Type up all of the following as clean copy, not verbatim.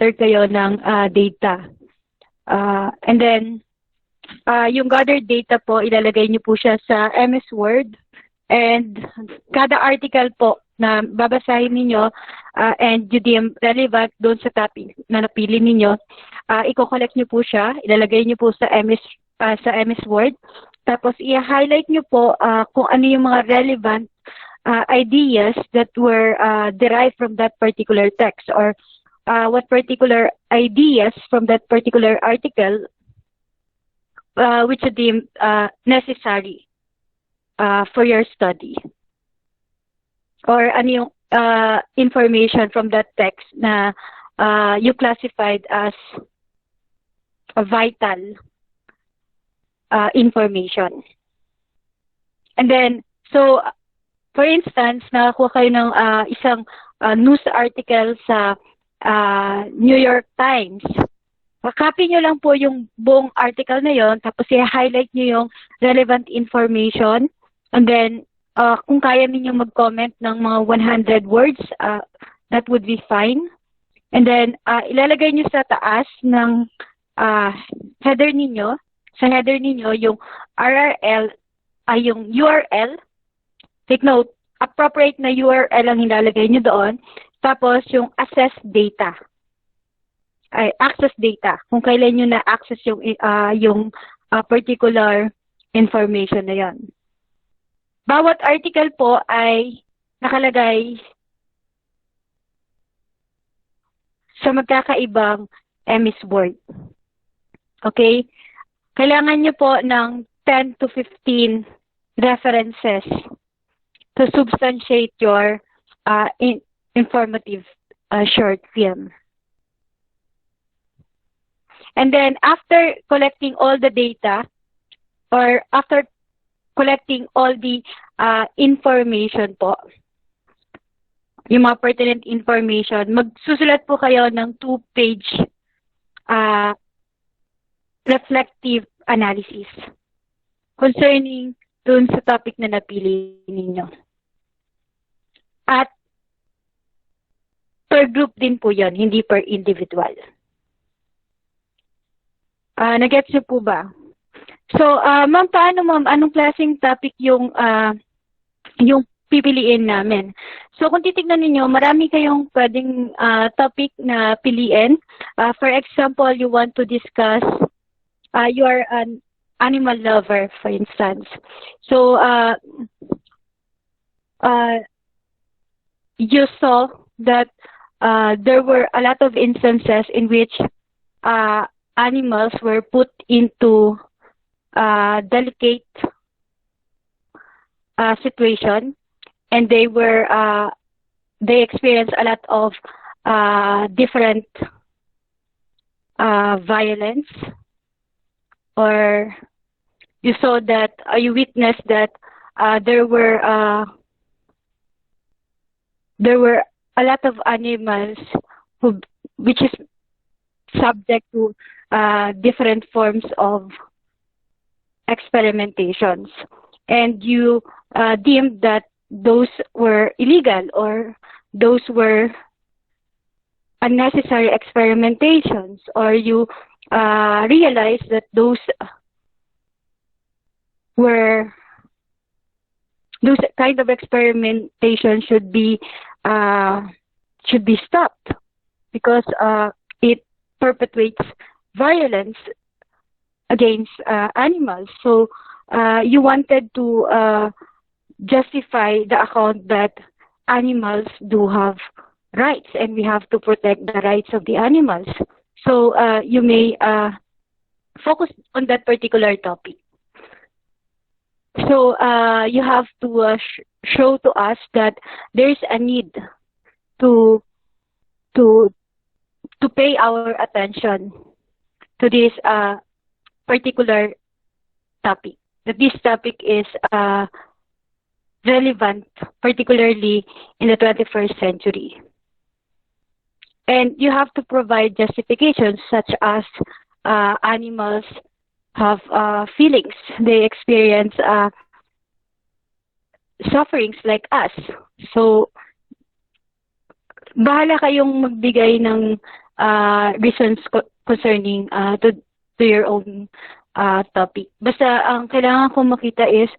mag-gather kayo ng data. And then, yung gathered data po, ilalagay niyo po siya sa MS Word. And kada article po na babasahin ninyo and you deem relevant doon sa topic na napili ninyo, i-collect niyo po siya, ilalagay niyo po sa MS Word. Tapos i-highlight niyo po kung ano yung mga relevant ideas that were derived from that particular text, or what particular ideas from that particular article which you deem necessary for your study, or ano yung information from that text na you classified as a vital information. And then, so for instance, nakakuha kayo ng isang news article sa New York Times. Copy nyo lang po yung buong article na yon, tapos i-highlight nyo yung relevant information. And then, kung kaya ninyo mag-comment ng mga 100 words, that would be fine. And then, ilalagay nyo sa taas ng header ninyo. Sa header ninyo, yung yung URL. Take note, appropriate na URL ang ilalagay nyo doon. Tapos, yung access data. Access data. Kung kailan nyo na-access yung particular information na yon. Bawat article po ay nakalagay sa magkakaibang MS Word. Okay? Kailangan nyo po ng 10 to 15 references to substantiate your informative short film. And then, after collecting all the data, or after collecting all the information po, yung mga pertinent information, magsusulat po kayo ng 2-page reflective analysis concerning dun sa topic na napili ninyo. At per group din po yon, hindi per individual. Nagets niyo po ba? So, ma'am, paano ma'am? Anong klaseng topic yung pipiliin namin? So, kung titignan niyo, marami kayong pwedeng topic na piliin. For example, you want to discuss, you are an animal lover, for instance. So, you saw that there were a lot of instances in which animals were put into delicate situation, and they experienced a lot of different violence, or you saw that you witnessed that there were a lot of animals which is subject to different forms of experimentations, and you deemed that those were illegal, or those were unnecessary experimentations, or you realized that those kind of experimentation should be stopped because it perpetuates violence against animals. So you wanted to justify the account that animals do have rights, and we have to protect the rights of the animals. So you may focus on that particular topic. So you have to show to us that there is a need to pay our attention to this particular topic. That this topic is relevant, particularly in the 21st century. And you have to provide justifications such as animals have feelings. They experience sufferings like us. So, bahala kayong magbigay ng reasons concerning to your own topic. Basta ang kailangan kong makita is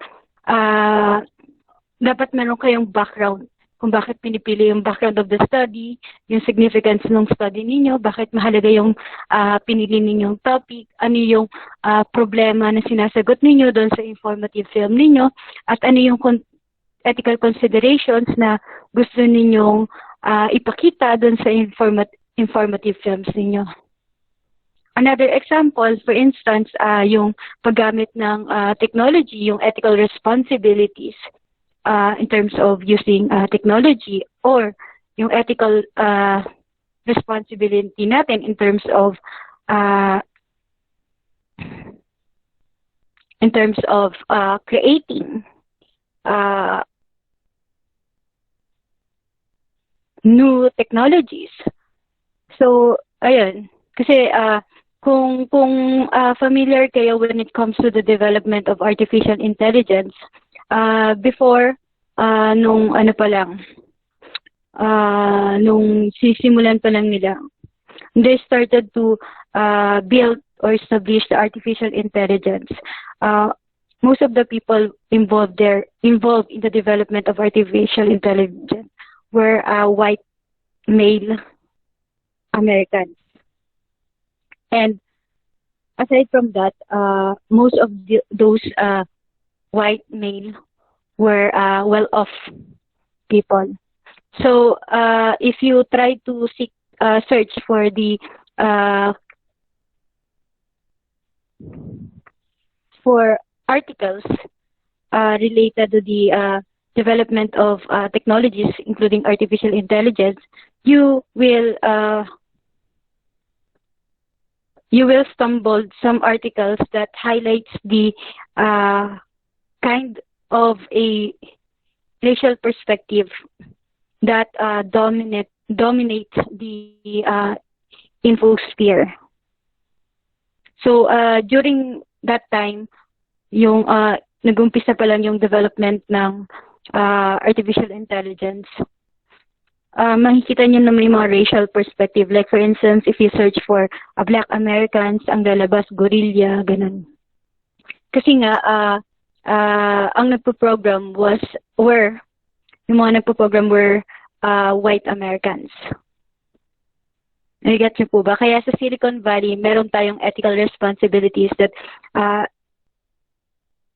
dapat meron kayong background kung bakit pinipili yung background of the study, yung significance ng study ninyo, bakit mahalaga yung pinili ninyong topic, ano yung problema na sinasagot ninyo doon sa informative film ninyo, at ano yung ethical considerations na gusto ninyong ipakita doon sa informative films ninyo. Another example, for instance, yung paggamit ng technology, yung ethical responsibilities in terms of using technology, or yung ethical responsibility natin in terms of creating new technologies. So, ayun. Kasi kung familiar kayo when it comes to the development of artificial intelligence, before, nung ano pa lang, nung sisimulan pa lang nila, they started to build or establish the artificial intelligence. Most of the people involved in the development of artificial intelligence were white male Americans. And aside from that, most of those white male were well-off people. So if you try to search for the for articles related to the development of technologies, including artificial intelligence, you will stumble some articles that highlights the kind of a racial perspective that dominates the infosphere. So during that time, yung nag-umpisa pa lang yung development ng artificial intelligence, makikita niyo na may mga racial perspective. Like for instance, if you search for Black Americans, ang lalabas gorilla, ganun. Kasi nga, ang nagpo-program yung mga nagpo-program were white Americans. Nag-get niyo po ba? Kaya sa Silicon Valley, meron tayong ethical responsibilities that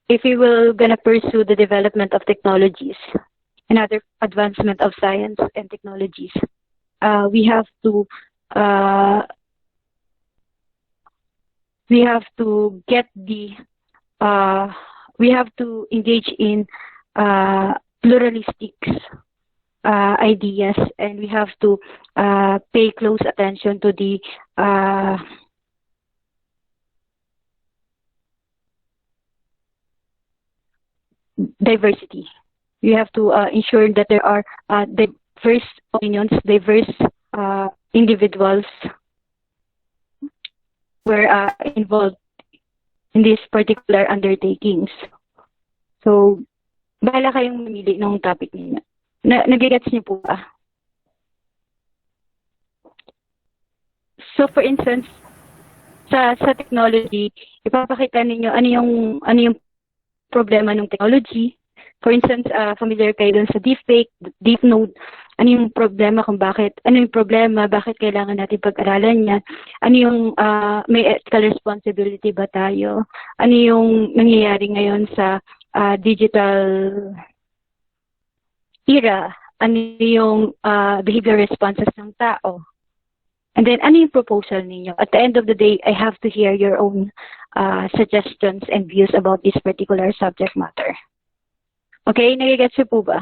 if we will gonna pursue the development of technologies and other advancement of science and technologies, we have to engage in pluralistic ideas, and we have to pay close attention to the diversity. We have to ensure that there are diverse opinions, diverse individuals were involved in these particular undertakings. So, bahala kayong mamili ng topic niyo. Nagigets niyo po ba? So, for instance, sa technology, ipapakita ninyo ano yung problema ng technology. For instance, familiar kayo dun sa deepfake, deepnode, ano yung problema bakit kailangan natin pag-aralan yan, ano yung may ethical responsibility ba tayo, ano yung nangyayari ngayon sa digital era, ano yung behavior responses ng tao, and then ano yung proposal ninyo. At the end of the day, I have to hear your own suggestions and views about this particular subject matter. Okay, nagigets po ba?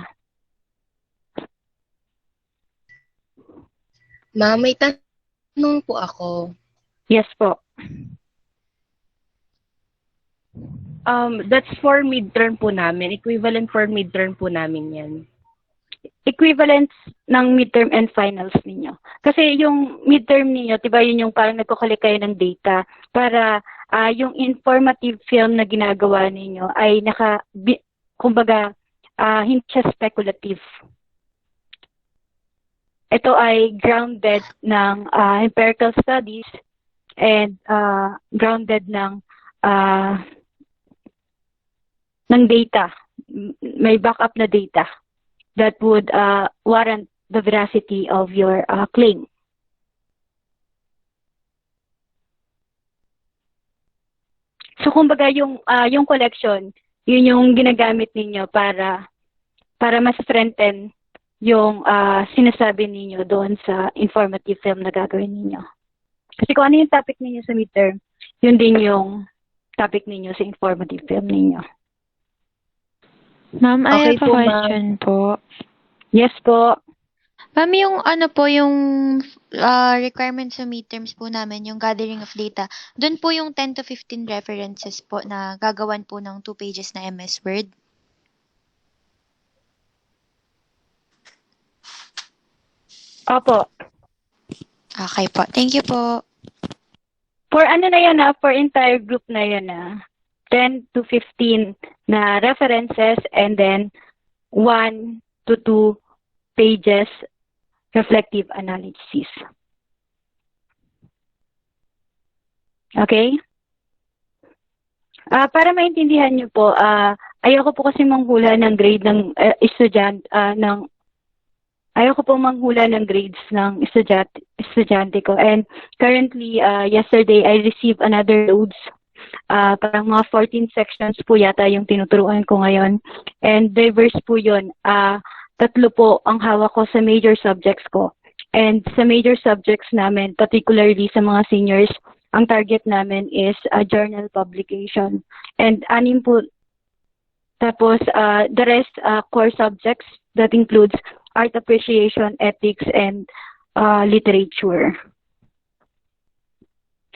Ma'am, may tanong po ako. Yes po. That's for midterm po namin. Equivalent for midterm po namin yan. Equivalent ng midterm and finals ninyo. Kasi yung midterm ninyo, diba yun yung parang nagkukulik kayo ng data para yung informative film na ginagawa ninyo ay kumbaga, hindi siya speculative. ito ay grounded ng empirical studies and grounded ng data. May backup na data that would warrant the veracity of your claim. So kumbaga yung collection, yun yung ginagamit ninyo para mas strengthen yung sinasabi ninyo doon sa informative film na gagawin ninyo. Kasi kung ano yung topic ninyo sa midterm, yun din yung topic ninyo sa informative film ninyo. Ma'am, I Okay have a po, question po. Yes po. Ma'am, yung yung requirement sa midterms po namin, yung gathering of data, doon po yung 10 to 15 references po na gagawan po ng 2 pages na MS Word. Opo. Okay po. Thank you po. For ano na yun for entire group na yun 10 to 15 na references and then 1 to 2 pages reflective analysis. Okay? Para maintindihan niyo po, ayoko po kasi manghula ng grade ng ayoko po manghula ng grades ng estudyante ko. And currently, yesterday, I received another loads. Parang mga 14 sections po yata yung tinuturuan ko ngayon. And diverse po yun. 3 po ang hawak ko sa major subjects ko. And sa major subjects namin, particularly sa mga seniors, ang target namin is journal publication. And 6 po. Tapos, the rest, core subjects that includes art appreciation, ethics, and literature.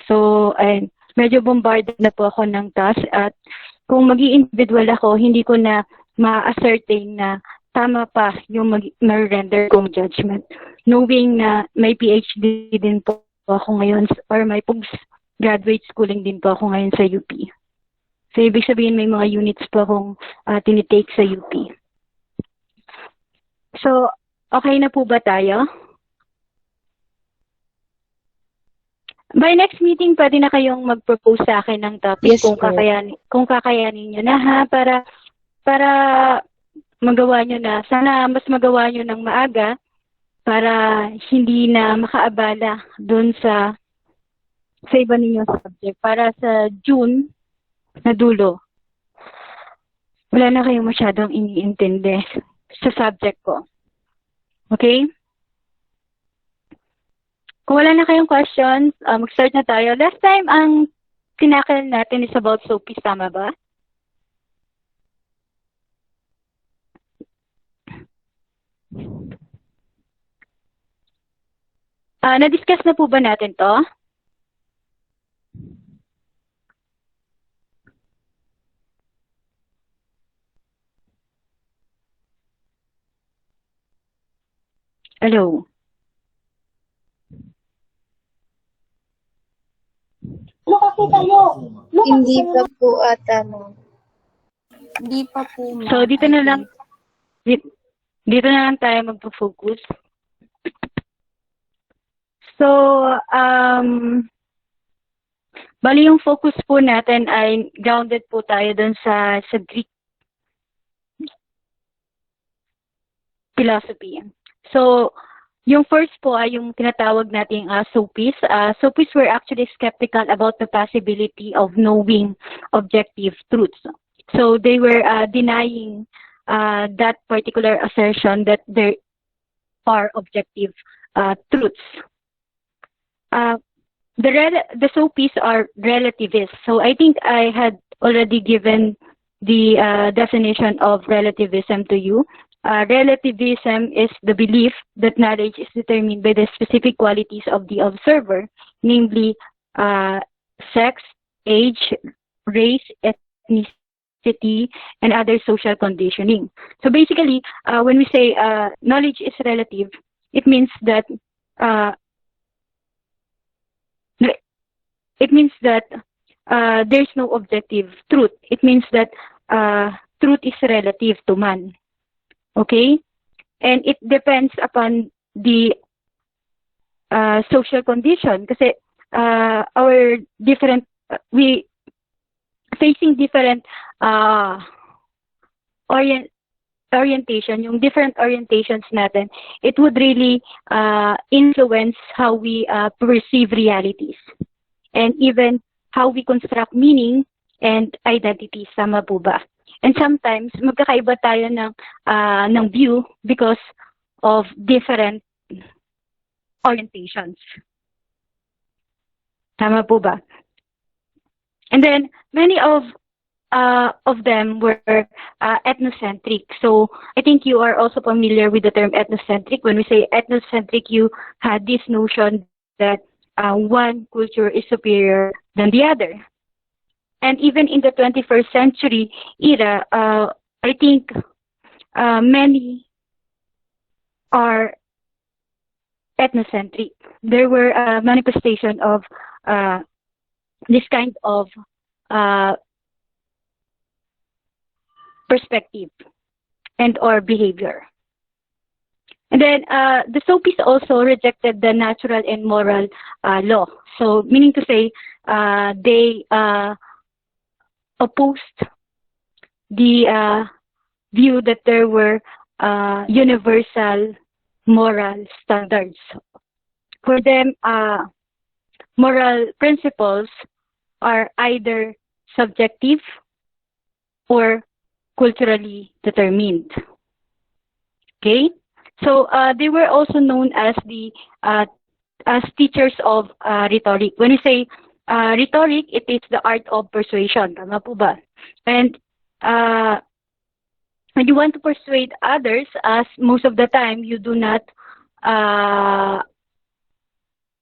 So, medyo bombarded na po ako ng task at kung mag-i-individual ako, hindi ko na ma-ascertain na tama pa yung mag-render kong judgment. Knowing na may PhD din po ako ngayon or may post-graduate schooling din po ako ngayon sa UP. So, ibig sabihin may mga units po akong tinitake sa UP. So, okay na po ba tayo? By next meeting, pwede na kayong mag-propose sa akin ng topic Yes, kung kakayanin nyo na para magawa nyo na. Sana mas magawa nyo ng maaga para hindi na makaabala dun sa iba ninyong subject. Para sa June na dulo, wala na kayong masyadong iniintindi sa subject ko. Okay? Kung wala na kayong questions, mag-start na tayo. Last time, ang tinakal natin is about SOAPs, tama ba? Na-discuss na po ba natin to? Hello? Hindi pa po ata, ma'am. Hindi pa po, ma'am. So, dito na lang tayo magpo-focus. So, bali yung focus po natin ay grounded po tayo dun sa Greek philosophy. So, yung first po ay yung tinatawag nating sophists. Sophists were actually skeptical about the possibility of knowing objective truths. So, they were denying that particular assertion that there are objective truths. The sophists are relativists. So, I think I had already given the definition of relativism to you. Relativism is the belief that knowledge is determined by the specific qualities of the observer, namely sex, age, race, ethnicity, and other social conditioning. So basically, when we say knowledge is relative, it means that there's no objective truth. It means that truth is relative to man. Okay? And it depends upon the social condition kasi our different we facing different uh, orientation, yung different orientations natin, it would really influence how we perceive realities and even how we construct meaning and identities. Tama po ba? And sometimes, magkakaiba tayo ng view because of different orientations. Tama po ba? And then, many of them were ethnocentric. So I think you are also familiar with the term ethnocentric. When we say ethnocentric, you had this notion that one culture is superior than the other. And even in the 21st century era, I think many are ethnocentric. There were a manifestation of this kind of perspective and or behavior. And then the Sophies also rejected the natural and moral law. So meaning to say they opposed the view that there were universal moral standards. For them, moral principles are either subjective or culturally determined. Okay, so they were also known as the as teachers of rhetoric. When we say rhetoric, it is the art of persuasion. Tama po ba? And when you want to persuade others, as most of the time you do not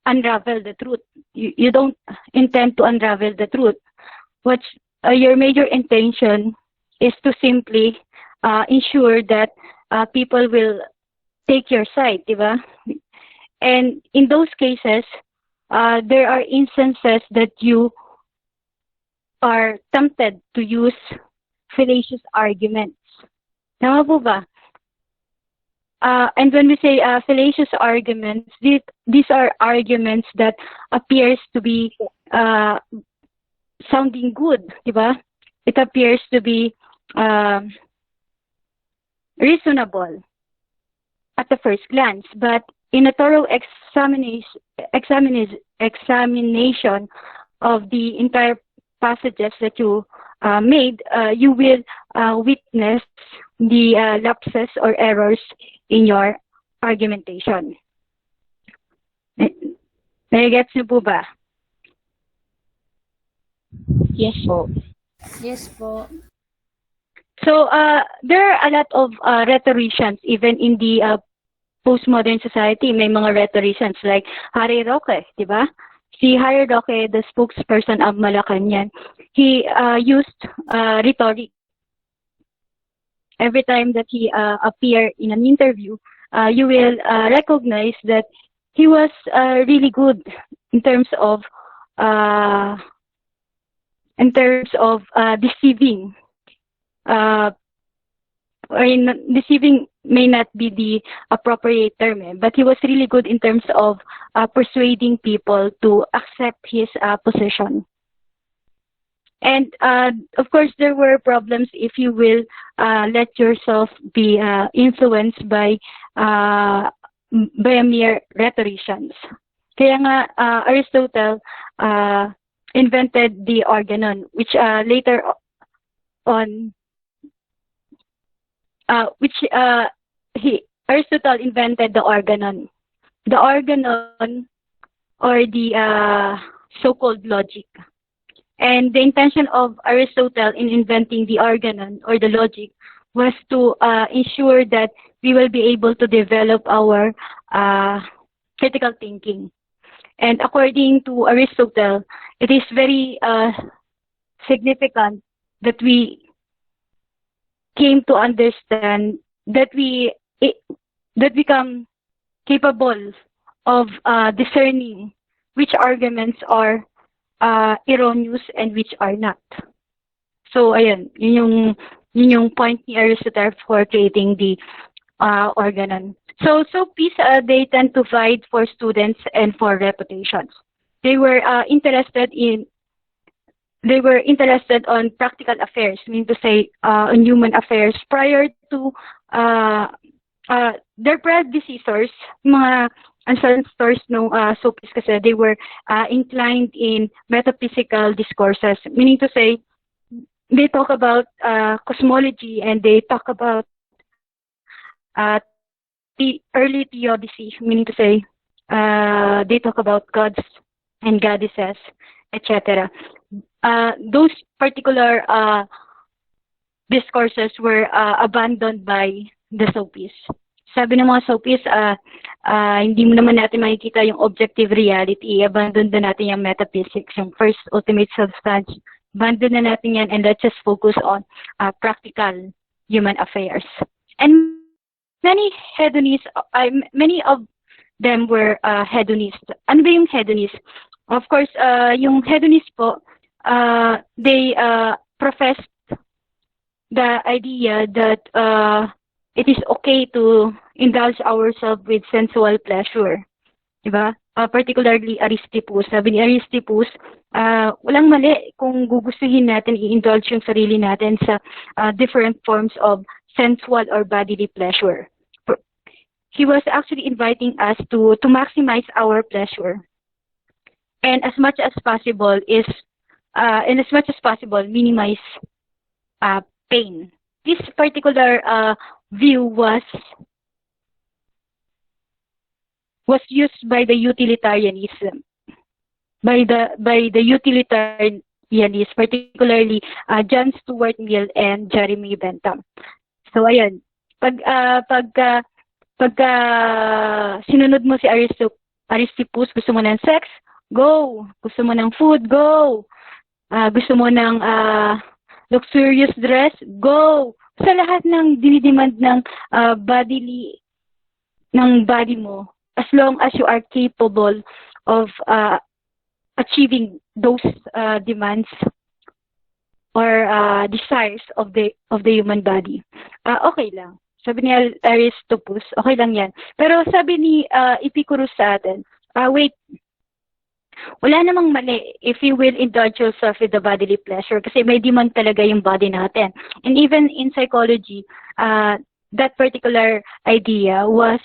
unravel the truth. You don't intend to unravel the truth. What your major intention is to simply ensure that people will take your side, diba? And in those cases, there are instances that you are tempted to use fallacious arguments. Tama po ba? And when we say fallacious arguments, these are arguments that appears to be sounding good, diba? It appears to be reasonable at the first glance, but in a thorough examination of the entire passages that you made, you will witness the lapses or errors in your argumentation. Nagigets niyo po ba? Yes po. Yes po. So there are a lot of rhetoricians even in the postmodern society. May mga rhetoricians like Harry Roque, di ba? Si Harry Roque, the spokesperson of Malacanang, he used rhetoric. Every time that he appeared in an interview, you will recognize that he was really good in terms of deceiving. Deceiving may not be the appropriate term, but he was really good in terms of persuading people to accept his position. And of course, there were problems if you will let yourself be influenced by mere rhetoricians. Kaya nga Aristotle invented the organon, which later on, Aristotle invented the organon. The organon, or the so-called logic. And the intention of Aristotle in inventing the organon or the logic was to ensure that we will be able to develop our critical thinking. And according to Aristotle, it is very significant that we came to understand that we become capable of discerning which arguments are erroneous and which are not. So, ayun, yun yung point ni Aristotle for creating the organon. So SOPs, they tend to fight for students and for reputations. They were interested in they were interested on practical affairs, meaning to say on human affairs prior to uh, their predecessors, mga ancestors no SOPs kasi they were inclined in metaphysical discourses, meaning to say they talk about cosmology and they talk about uh, the early theodicy, meaning to say they talk about gods and goddesses, etc. Those particular discourses were abandoned by the SOPs. Sabi ng mga SOPs, hindi mo naman natin makikita yung objective reality. Abandon na natin yung metaphysics, yung first ultimate substance. Abandon na natin yan and let's just focus on practical human affairs. And many hedonists, many of them were hedonists. Ano ba yung hedonist? Of course, yung hedonist po, they professed the idea that it is okay to indulge ourselves with sensual pleasure. Diba? Particularly Aristippus. Sabi ni Aristippus, walang mali kung gugustuhin natin i-indulge yung sarili natin sa different forms of sensual or bodily pleasure. He was actually inviting us to maximize our pleasure. And as much as possible minimize pain. This particular view was used by the utilitarianism, by the utilitarianists, particularly John Stuart Mill and Jeremy Bentham. So ayan, pagka sinunod mo si Aristippus, gusto mo ng sex, go. Gusto mo ng food, go. Gusto mo ng luxurious dress, go. Sa lahat ng dinidemand ng body mo, as long as you are capable of achieving those demands or desires of the human body, okay lang. Sabi ni Aristippus, okay lang yan. Pero sabi ni Epicurus sa atin, wait, wala namang mali if you will indulge yourself with the bodily pleasure kasi may demand talaga yung body natin. And even in psychology, that particular idea was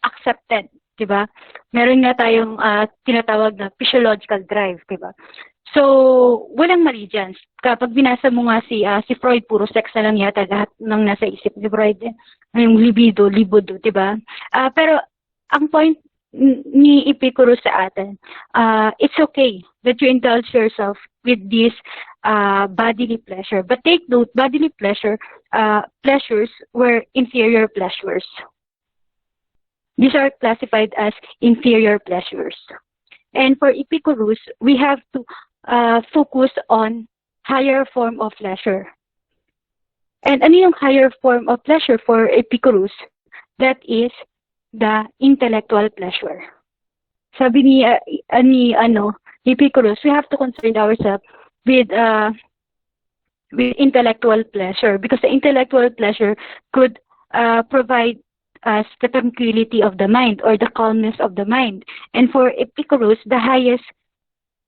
accepted, diba? Meron nga tayong tinatawag na physiological drive, diba? So, walang mali dyan. Kapag binasa mo nga si Freud, puro sex na lang yata lahat ng nasa isip ni Freud. Yung libido, diba? Pero, ang point ni Epicurus sa atin, it's okay that you indulge yourself with this bodily pleasure. But take note, bodily pleasures were inferior pleasures. These are classified as inferior pleasures. And for Epicurus, we have to focus on higher form of pleasure. And ano yung higher form of pleasure for Epicurus? That is the intellectual pleasure. Sabi ni Epicurus, we have to concern ourselves with intellectual pleasure because the intellectual pleasure could provide us the tranquility of the mind or the calmness of the mind. And for Epicurus, the highest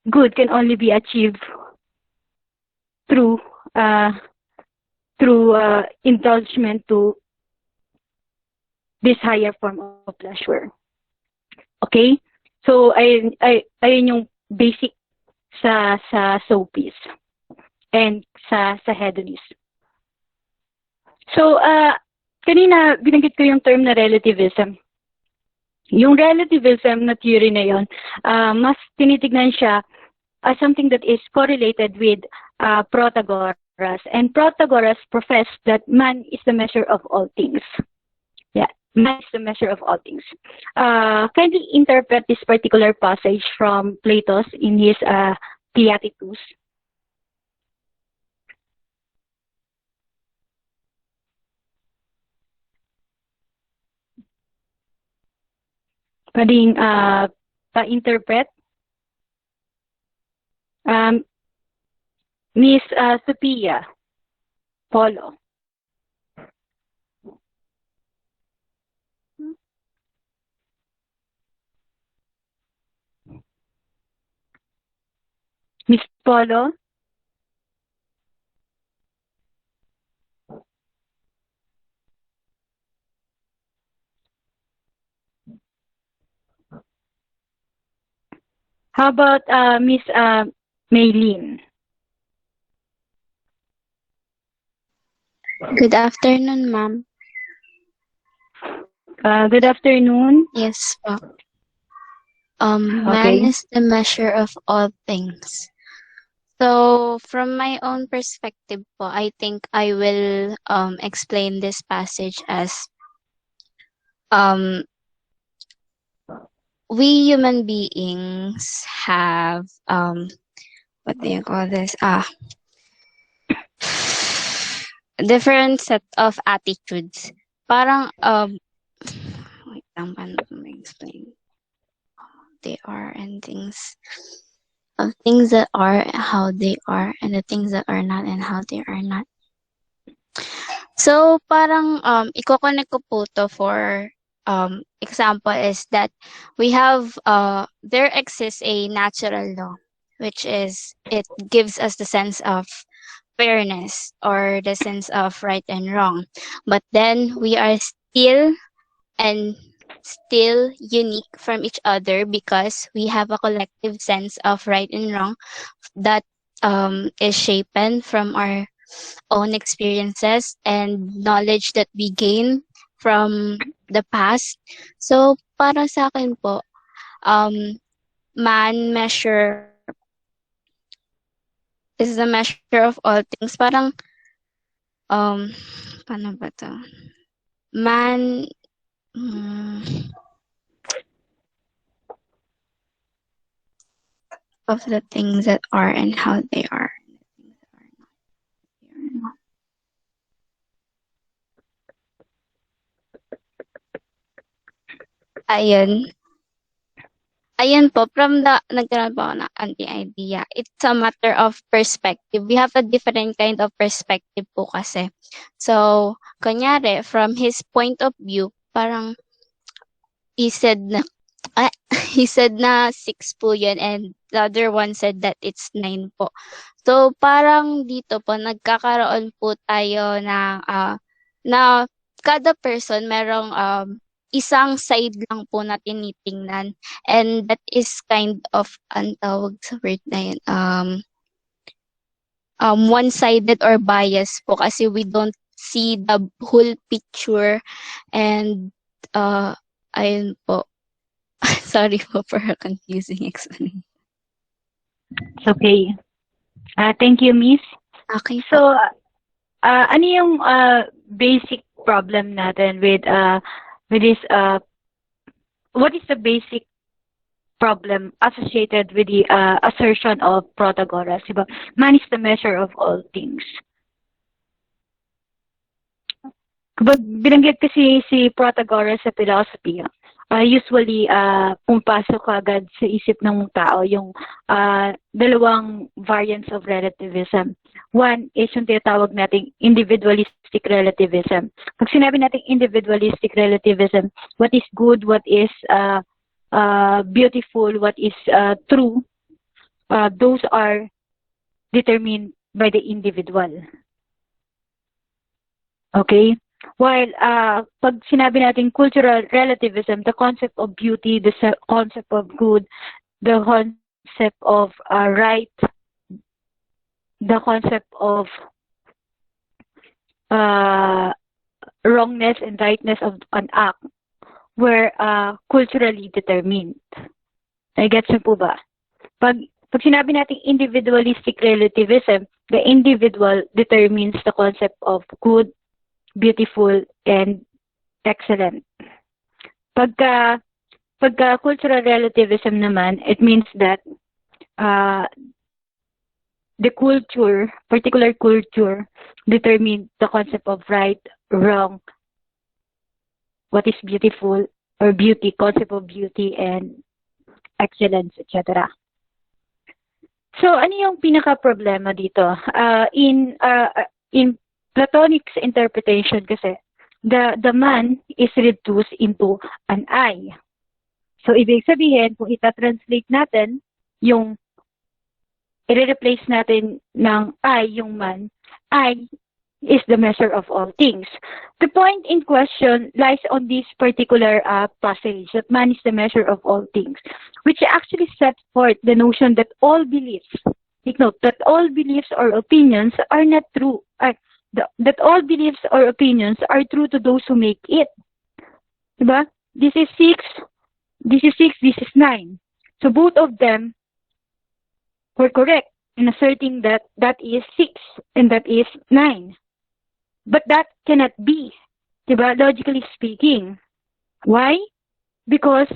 good can only be achieved through indulgement to this higher form of pleasure. Okay? So, ayun yung basic sa SOPs and sa hedonism. So, kanina binanggit ko yung term na relativism. Yung relativism na theory na yon, mas tinitignan siya as something that is correlated with Protagoras. And Protagoras professed that man is the measure of all things. Yeah, man is the measure of all things. Kindly interpret this particular passage from Plato in his Theaetetus. Pwedeng pa-interpret. Miss Sophia Polo. Miss Polo? How about Miss Maylene? Good afternoon, ma'am. Good afternoon. Yes po. Okay. Man is the measure of all things. So, from my own perspective po, I think I will explain this passage as um, we human beings have what do you call this? Different set of attitudes. Parang wait lang, paano ko ma-explain? They are and things of things that are how they are and the things that are not and how they are not. So parang iko-connect ko po to for example is that we have there exists a natural law, which is it gives us the sense of fairness or the sense of right and wrong. But then we are still unique from each other because we have a collective sense of right and wrong that is shapen from our own experiences and knowledge that we gain from the past. So, para sa akin po, man measure is the measure of all things. Parang, paano ba to? Man, of the things that are and how they are. Ayun. Ayun po, from the, nagkaroon po ako ng anti-idea. It's a matter of perspective. We have a different kind of perspective po kasi. So, kunyari, from his point of view, parang he said na, he said na 6 po yun and the other one said that it's 9 po. So, parang dito po, nagkakaroon po tayo ng, na kada person merong isang side lang po na tinitingnan. And that is kind of, ang tawag sa word na yun, one-sided or bias po kasi we don't see the whole picture and ayun po. Sorry po for a confusing explanation. It's okay. Thank you, Miss. Okay po. So, ano yung basic problem natin with this, what is the basic problem associated with the assertion of Protagoras? Diba? Man is the measure of all things. Kapag binanggit kasi si Protagoras sa philosophy, usually pumapasok agad sa isip ng tao yung dalawang variants of relativism. One is yung tinatawag nating individualistic relativism. Pag sinabi nating individualistic relativism, what is good, what is beautiful, what is true, those are determined by the individual. Okay? While pag sinabi natin cultural relativism, the concept of beauty, the concept of good, the concept of right, the concept of wrongness and rightness of an act were culturally determined. Gets mo po ba? Pag sinabi natin individualistic relativism, the individual determines the concept of good, beautiful, and excellent. Pagka cultural relativism naman, it means that the culture, particular culture, determines the concept of right, wrong, what is beautiful, or beauty, concept of beauty, and excellence, etc. So, ano yung pinaka-problema dito? In Platonic's interpretation kasi, the man is reduced into an I. So, ibig sabihin, kung itatranslate natin yung i-replace natin ng I yung man. I is the measure of all things. The point in question lies on this particular passage, that man is the measure of all things, which actually sets forth the notion that all beliefs, take note, that all beliefs or opinions are not true, that all beliefs or opinions are true to those who make it. Diba? This is 6, this is 9. So both of them were correct in asserting that that is 6 and that is 9. But that cannot be, diba? Logically speaking. Why? Because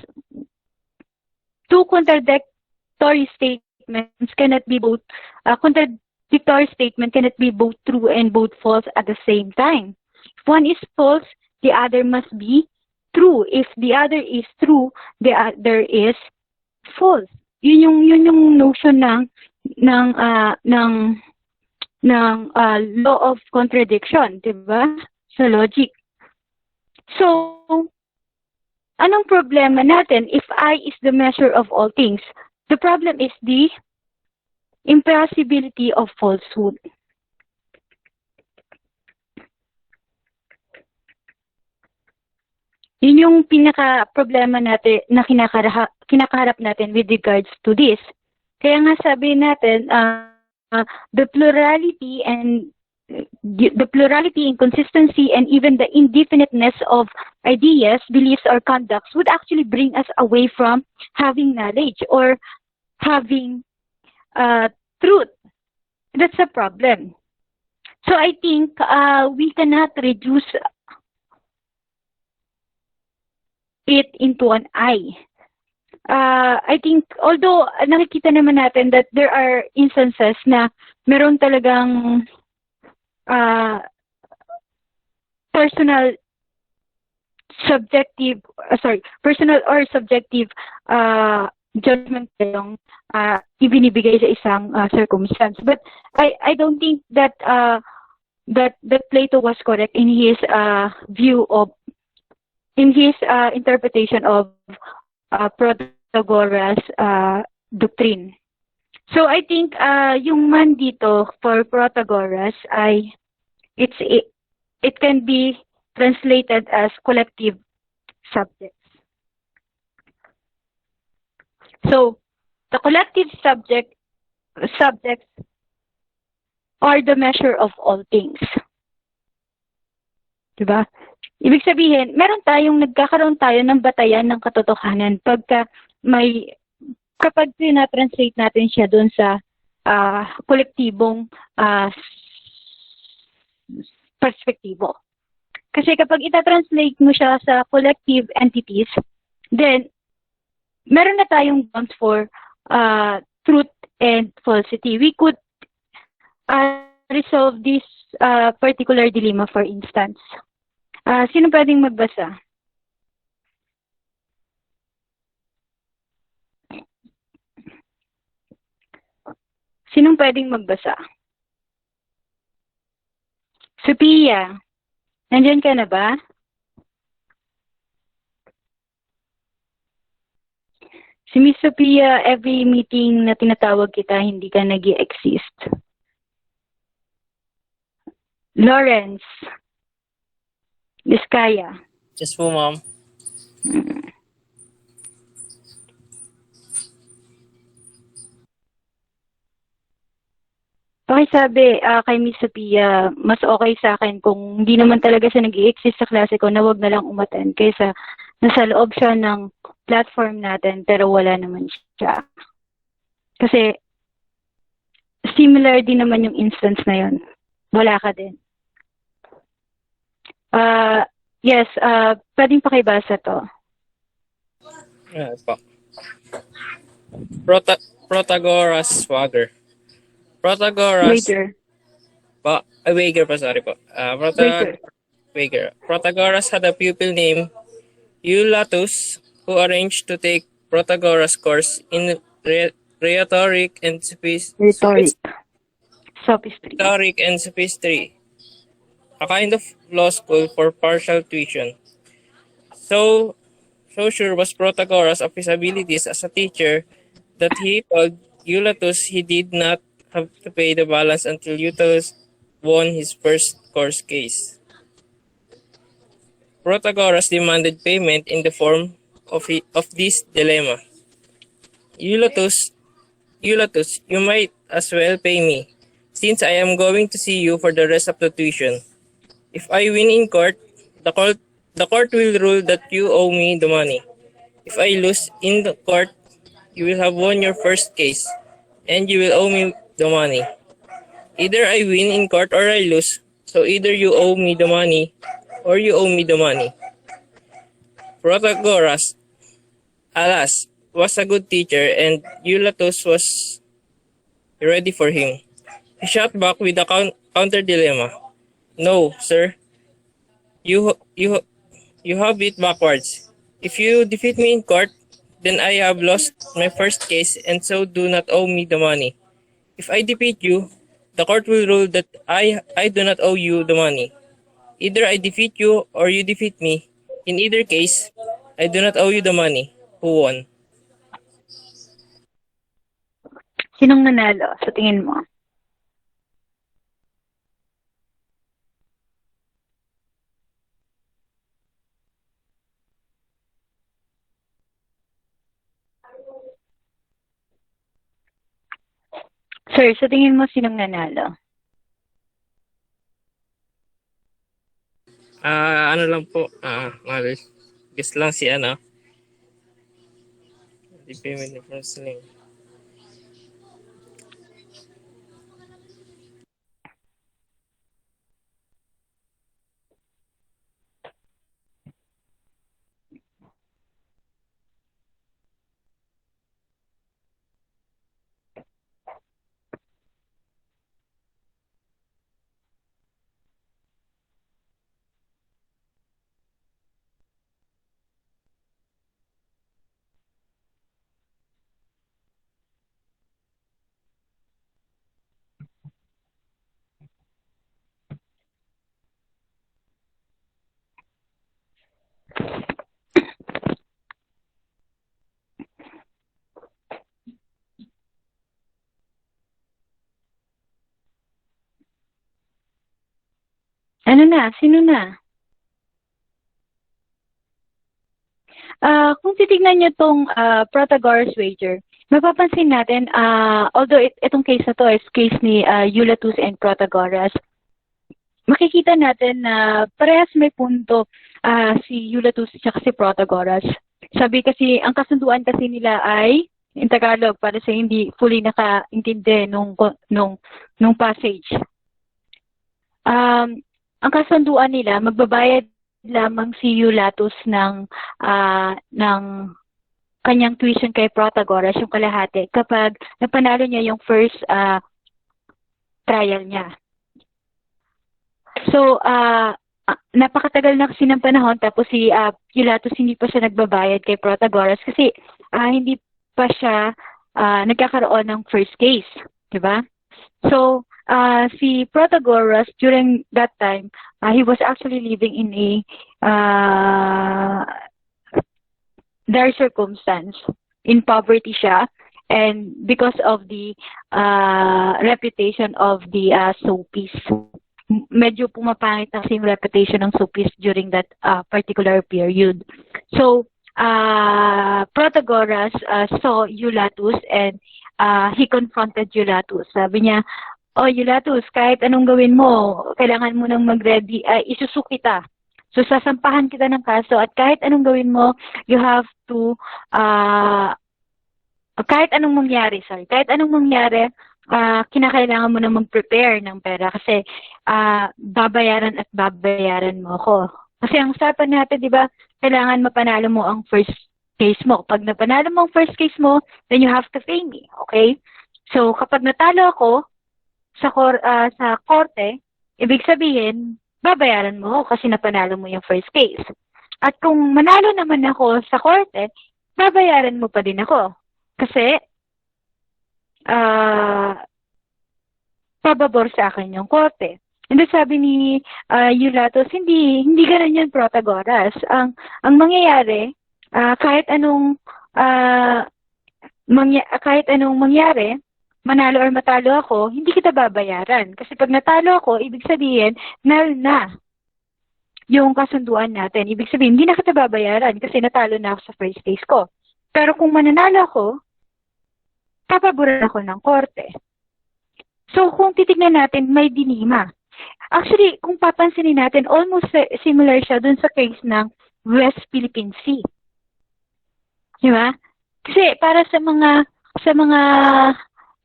two contradictory statements cannot be both, contradictory statement cannot be both true and both false at the same time. If one is false, the other must be true. If the other is true, the other is false. Yun yung notion ng law of contradiction, 'di ba? Sa logic. So, anong problema natin if I is the measure of all things? The problem is the impossibility of falsehood. Yun yung pinaka-problema natin na kinakaharap natin with regards to this. Kaya nga sabi natin, the plurality, inconsistency, and even the indefiniteness of ideas, beliefs, or conducts would actually bring us away from having knowledge or having truth. That's a problem. So I think we cannot reduce it into an I. I think, although nakikita naman natin that there are instances na meron talagang personal or subjective judgment yung ibinibigay sa isang circumstance. But I don't think that that Plato was correct in his view of, in his interpretation of Protagoras' doctrine. So I think yung man dito for Protagoras ay it can be translated as collective subjects. So the collective subjects are the measure of all things. Diba? Ibig sabihin, nagkakaroon tayo ng batayan ng katotohanan kapag na-translate natin siya doon sa kolektibong perspektibo. Kasi kapag ita-translate mo siya sa collective entities, then meron na tayong bounds for truth and falsity. We could resolve this particular dilemma, for instance. Sino pwedeng magbasa? Sinong pwedeng magbasa? Sophia, nandyan ka na ba? Si Miss Sophia, every meeting na tinatawag kita, hindi ka nag-i-exist. Lawrence, Vizcaya. Yes po, ma'am. Okay, sabi kay Miss Sophia, mas okay sa akin kung hindi naman talaga siya nag-i-exist sa klase ko, na wag na lang umattend kaysa nasa loob siya ng platform natin pero wala naman siya. Kasi similar din naman yung instance na yun. Wala ka din. Yes, pwedeng pakibasa to. Yes po. Protagoras Wager. Protagoras Later. po. Wager po, sorry po. Wager. Protagoras had a pupil named Eulatus who arranged to take Protagoras' course in rhetoric and sophistry, a kind of law school for partial tuition. So sure was Protagoras of his abilities as a teacher that he told Eulatus he did not have to pay the balance until Eulatus won his first court case. Protagoras demanded payment in the form of this dilemma. Eulatus, Eulatus, you might as well pay me, since I am going to see you for the rest of the tuition. If I win in court, the court will rule that you owe me the money. If I lose in the court, you will have won your first case, and you will owe me the money. Either I win in court or I lose, so either you owe me the money or you owe me the money. Protagoras, alas, was a good teacher, and Eulatus was ready for him. He shot back with a counter dilemma. No, sir. You have it backwards. If you defeat me in court, then I have lost my first case and so do not owe me the money. If I defeat you, the court will rule that I do not owe you the money. Either I defeat you or you defeat me. In either case, I do not owe you the money. Who won? Sinong nanalo sa tingin mo? Sir, sa tingin mo sinong nanalo? Ano lang po, guess lang si ano. The payment of wrestling. Ano na? Sino na? Kung titignan niyo tong Protagoras wager, mapapansin natin, although itong case na to is case ni Eulatus and Protagoras, makikita natin na parehas may punto si Eulatus at si Protagoras. Sabi kasi, ang kasunduan kasi nila ay, in Tagalog, para sa hindi fully nakaintindi nung passage. Ang kasunduan nila, magbabayad lamang si Eulatus ng kanyang tuition kay Protagoras, yung kalahati, kapag napanalo niya yung first trial niya. So, napakatagal na kasi ng panahon, tapos si Eulatus hindi pa siya nagbabayad kay Protagoras kasi hindi pa siya nagkakaroon ng first case, di ba? So, si Protagoras, during that time, he was actually living in a dire circumstance. In poverty siya. And because of the reputation of the Sophies, medyo pumapangit na kasi yung reputation ng Sophies during that particular period. So, Protagoras saw Eulatus and he confronted Eulatus. Sabi niya, "Oh, Eulatus, kahit anong gawin mo, kailangan mo nang mag-ready, isusu kita. So, sasampahan kita ng kaso at kahit anong gawin mo, you have to, kahit anong mangyari, kinakailangan mo na mag-prepare ng pera kasi babayaran at babayaran mo ako." Kasi ang usapan natin, di ba, kailangan mapanalo mo ang first case mo. Pag napanalo mo ang first case mo, then you have to pay me, okay? So, kapag natalo ako, sa korte, ibig sabihin, babayaran mo kasi napanalo mo yung first case. At kung manalo naman ako sa korte, babayaran mo pa din ako. Kasi, pababor sa akin yung korte. And then sabi ni Eulatus, hindi ganun yun, Protagoras. Ang mangyayari, kahit anong kahit anong mangyari, manalo or matalo ako, hindi kita babayaran. Kasi pag natalo ako, ibig sabihin, null na yung kasunduan natin. Ibig sabihin, hindi na kita babayaran kasi natalo na ako sa first case ko. Pero kung mananalo ako, papaboran ako ng korte. So, kung titignan natin, may dinima. Actually, kung papansinin natin, almost similar siya dun sa case ng West Philippine Sea. Di ba? Kasi para sa mga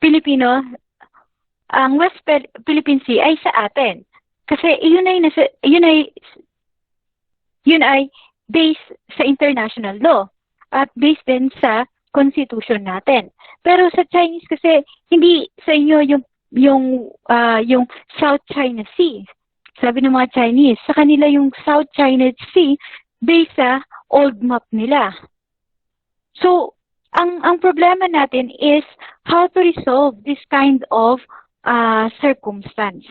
Pilipino, ang West Philippine Sea ay sa atin. Kasi yun ay based sa international law at based din sa constitution natin. Pero sa Chinese kasi hindi sa inyo yung South China Sea. Sabi ng mga Chinese, sa kanila yung South China Sea based sa old map nila. So, ang problema natin is how to resolve this kind of circumstance.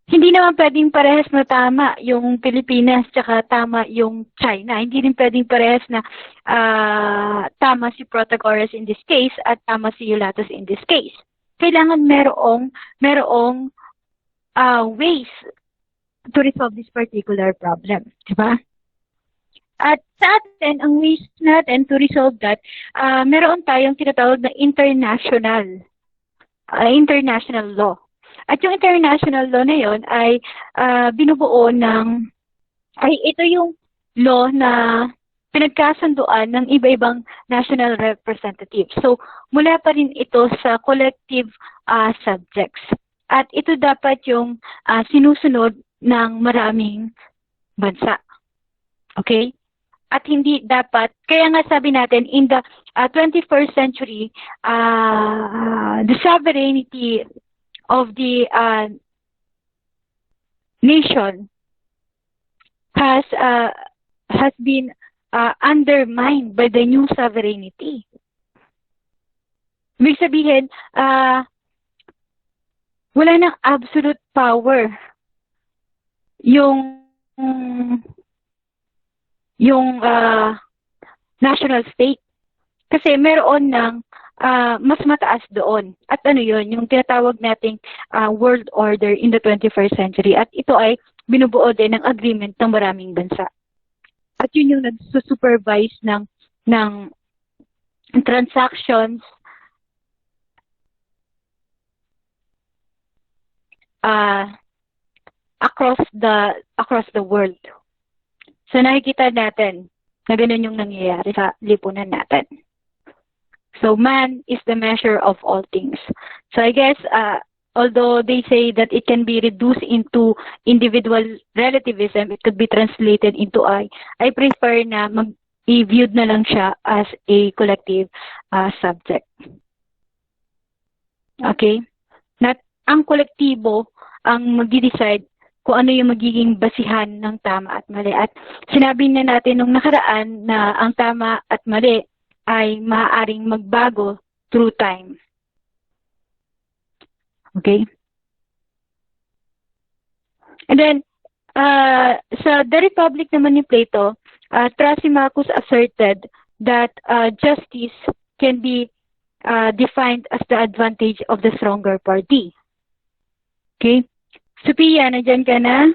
Hindi naman pwedeng parehas na tama yung Pilipinas tsaka tama yung China. Hindi rin pwedeng parehas na tama si Protagoras in this case at tama si Eulatus in this case. Kailangan merong ways to resolve this particular problem. Diba? At sa atin, ang ways natin to resolve that, meron tayong tinatawag na international law. At yung international law na yon ay binubuo ito yung law na pinagkasunduan ng iba-ibang national representatives. So, mula pa rin ito sa collective subjects. At ito dapat yung sinusunod ng maraming bansa. Okay? At hindi dapat, kaya nga sabi natin, in the 21st century, the sovereignty of the nation has been undermined by the new sovereignty. Ibig sabihin, wala nang absolute power yung national state. Kasi meron ng mas mataas doon. At ano yun, yung tinatawag nating world order in the 21st century. At ito ay binubuo din ng agreement ng maraming bansa. At yun yung nagsusupervise ng transactions across the world. So nakikita natin na ganun yung nangyayari sa lipunan natin. So man is the measure of all things. So I guess although they say that it can be reduced into individual relativism, it could be translated into I prefer na i-viewed na lang siya as a collective subject. Okay? Not ang kolektibo ang magdi-decide kung ano yung magiging basihan ng tama at mali. At sinabi na natin nung nakaraan na ang tama at mali ay maaaring magbago through time. Okay? And then, sa The Republic naman ni Plato, Thrasymachus asserted that justice can be defined as the advantage of the stronger party. Okay? Sophia, nandiyan ka na?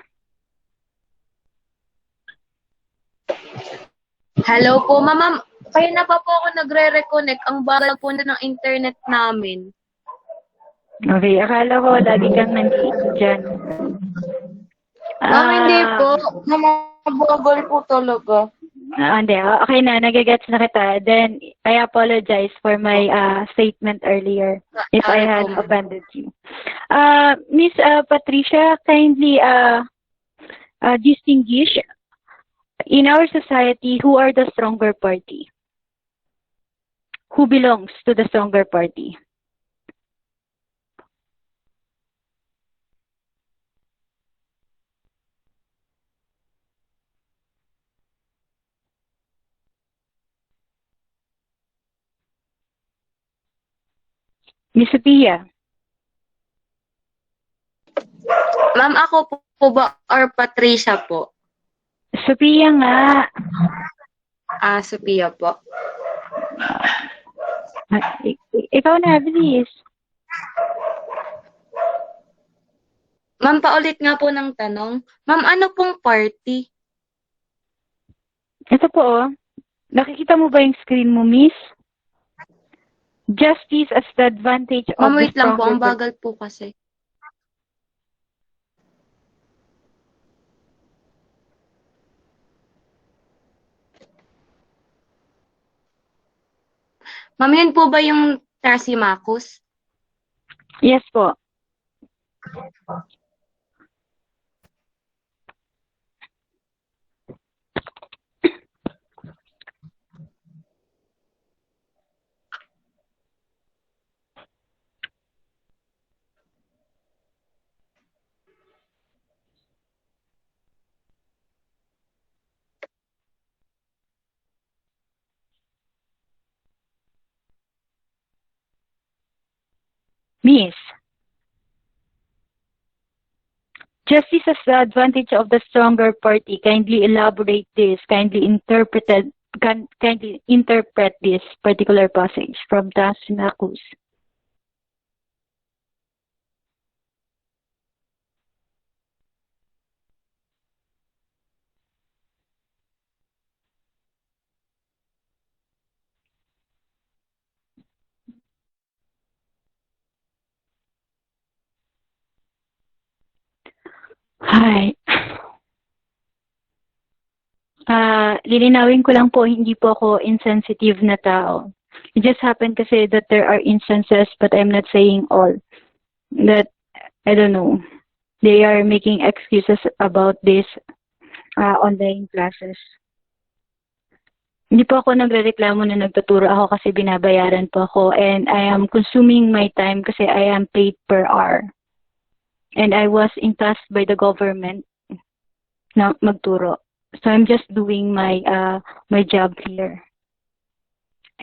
Hello po, ma'am. Kaya na pa po ako nagre-reconnect. Ang bagal po na ng internet namin. Okay, akala ko lagi kang nandito dyan. Ma'am, hindi po. Mabagal po talaga. Hindi. Okay na, nagagets na kita. Then, I apologize for my statement earlier if I had offended you. Miss Patricia, kindly distinguish in our society who are the stronger party. Who belongs to the stronger party? Miss Sophia. Ma'am, ako po ba or Patricia po? Sophia nga. Sophia po. Ikaw na, bilis. Ma'am, paulit nga po ng tanong. Ma'am, ano pong party? Ito po, oh. Nakikita mo ba yung screen mo, miss? Justice as the advantage of Ma'am, the wait lang po. Ang stronger. bagal po kasi. Ma'am, yun po ba yung Thrasymachus? Yes po. Miss. Justice as the advantage of the stronger party. Kindly elaborate this. Kindly interpret this particular passage from Thrasymachus. Hi. Lilinawin ko lang po, hindi po ako insensitive na tao. It just happened kasi that there are instances, but I'm not saying all, that, I don't know, they are making excuses about this online classes. Hindi po ako nagrereklamo na nagtuturo ako kasi binabayaran po ako, and I am consuming my time kasi I am paid per hour. And I was entrusted by the government na magturo. So I'm just doing my job here.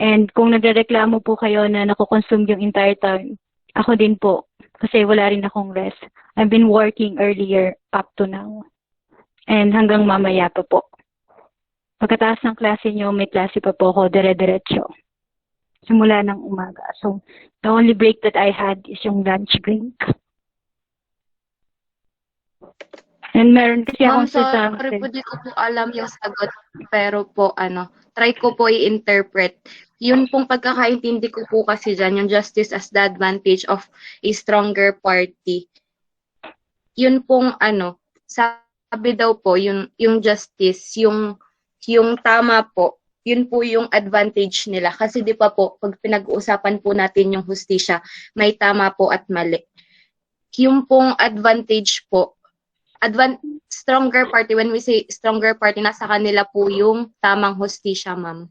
And kung nagrereklamo po kayo na nakoconsume yung entire time, ako din po. Kasi wala rin akong rest. I've been working earlier up to now. And hanggang mamaya pa po. Pagkatapos ng klase nyo, may klase pa po ako dire-diretso. Simula ng umaga. So, the only break that I had is yung lunch break. And meron kasi Ma'am, akong sasama. sorry po, di ko po alam yung sagot. Pero po, try ko po i-interpret. Yun pong pagkakaintindi ko po kasi dyan, yung justice as the advantage of a stronger party. Yun pong sabi daw po, yung justice, yung tama po, yun po yung advantage nila. Kasi di pa po, pag pinag-uusapan po natin yung hustisya, may tama po at mali. Yung pong advantage po, stronger party, when we say stronger party, nasa kanila po yung tamang hustisya, ma'am.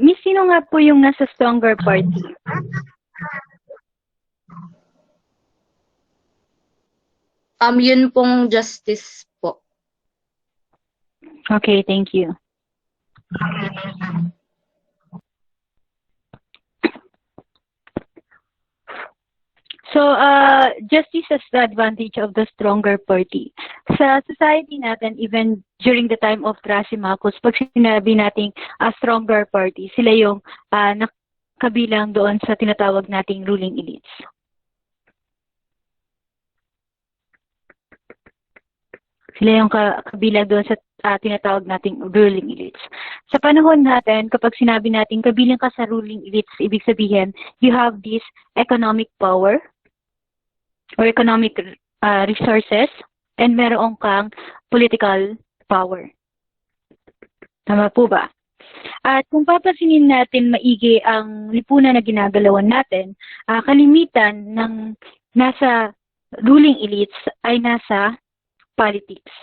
Miss, sino nga po yung nasa stronger party? Yun pong justice po. Okay, thank you. So, justice is the advantage of the stronger party. Sa society natin, even during the time of Thrasymachus, pag sinabi nating stronger party, sila yung kabilang doon sa tinatawag nating ruling elites. Sila yung kabilang doon sa tinatawag nating ruling elites. Sa panahon natin, kapag sinabi natin kabilang ka sa ruling elites, ibig sabihin, you have this economic power, or economic resources, and meron kang political power. Tama po ba? At kung papansinin natin maigi ang lipunan na ginagalawan natin, kalimitan ng nasa ruling elites ay nasa politics.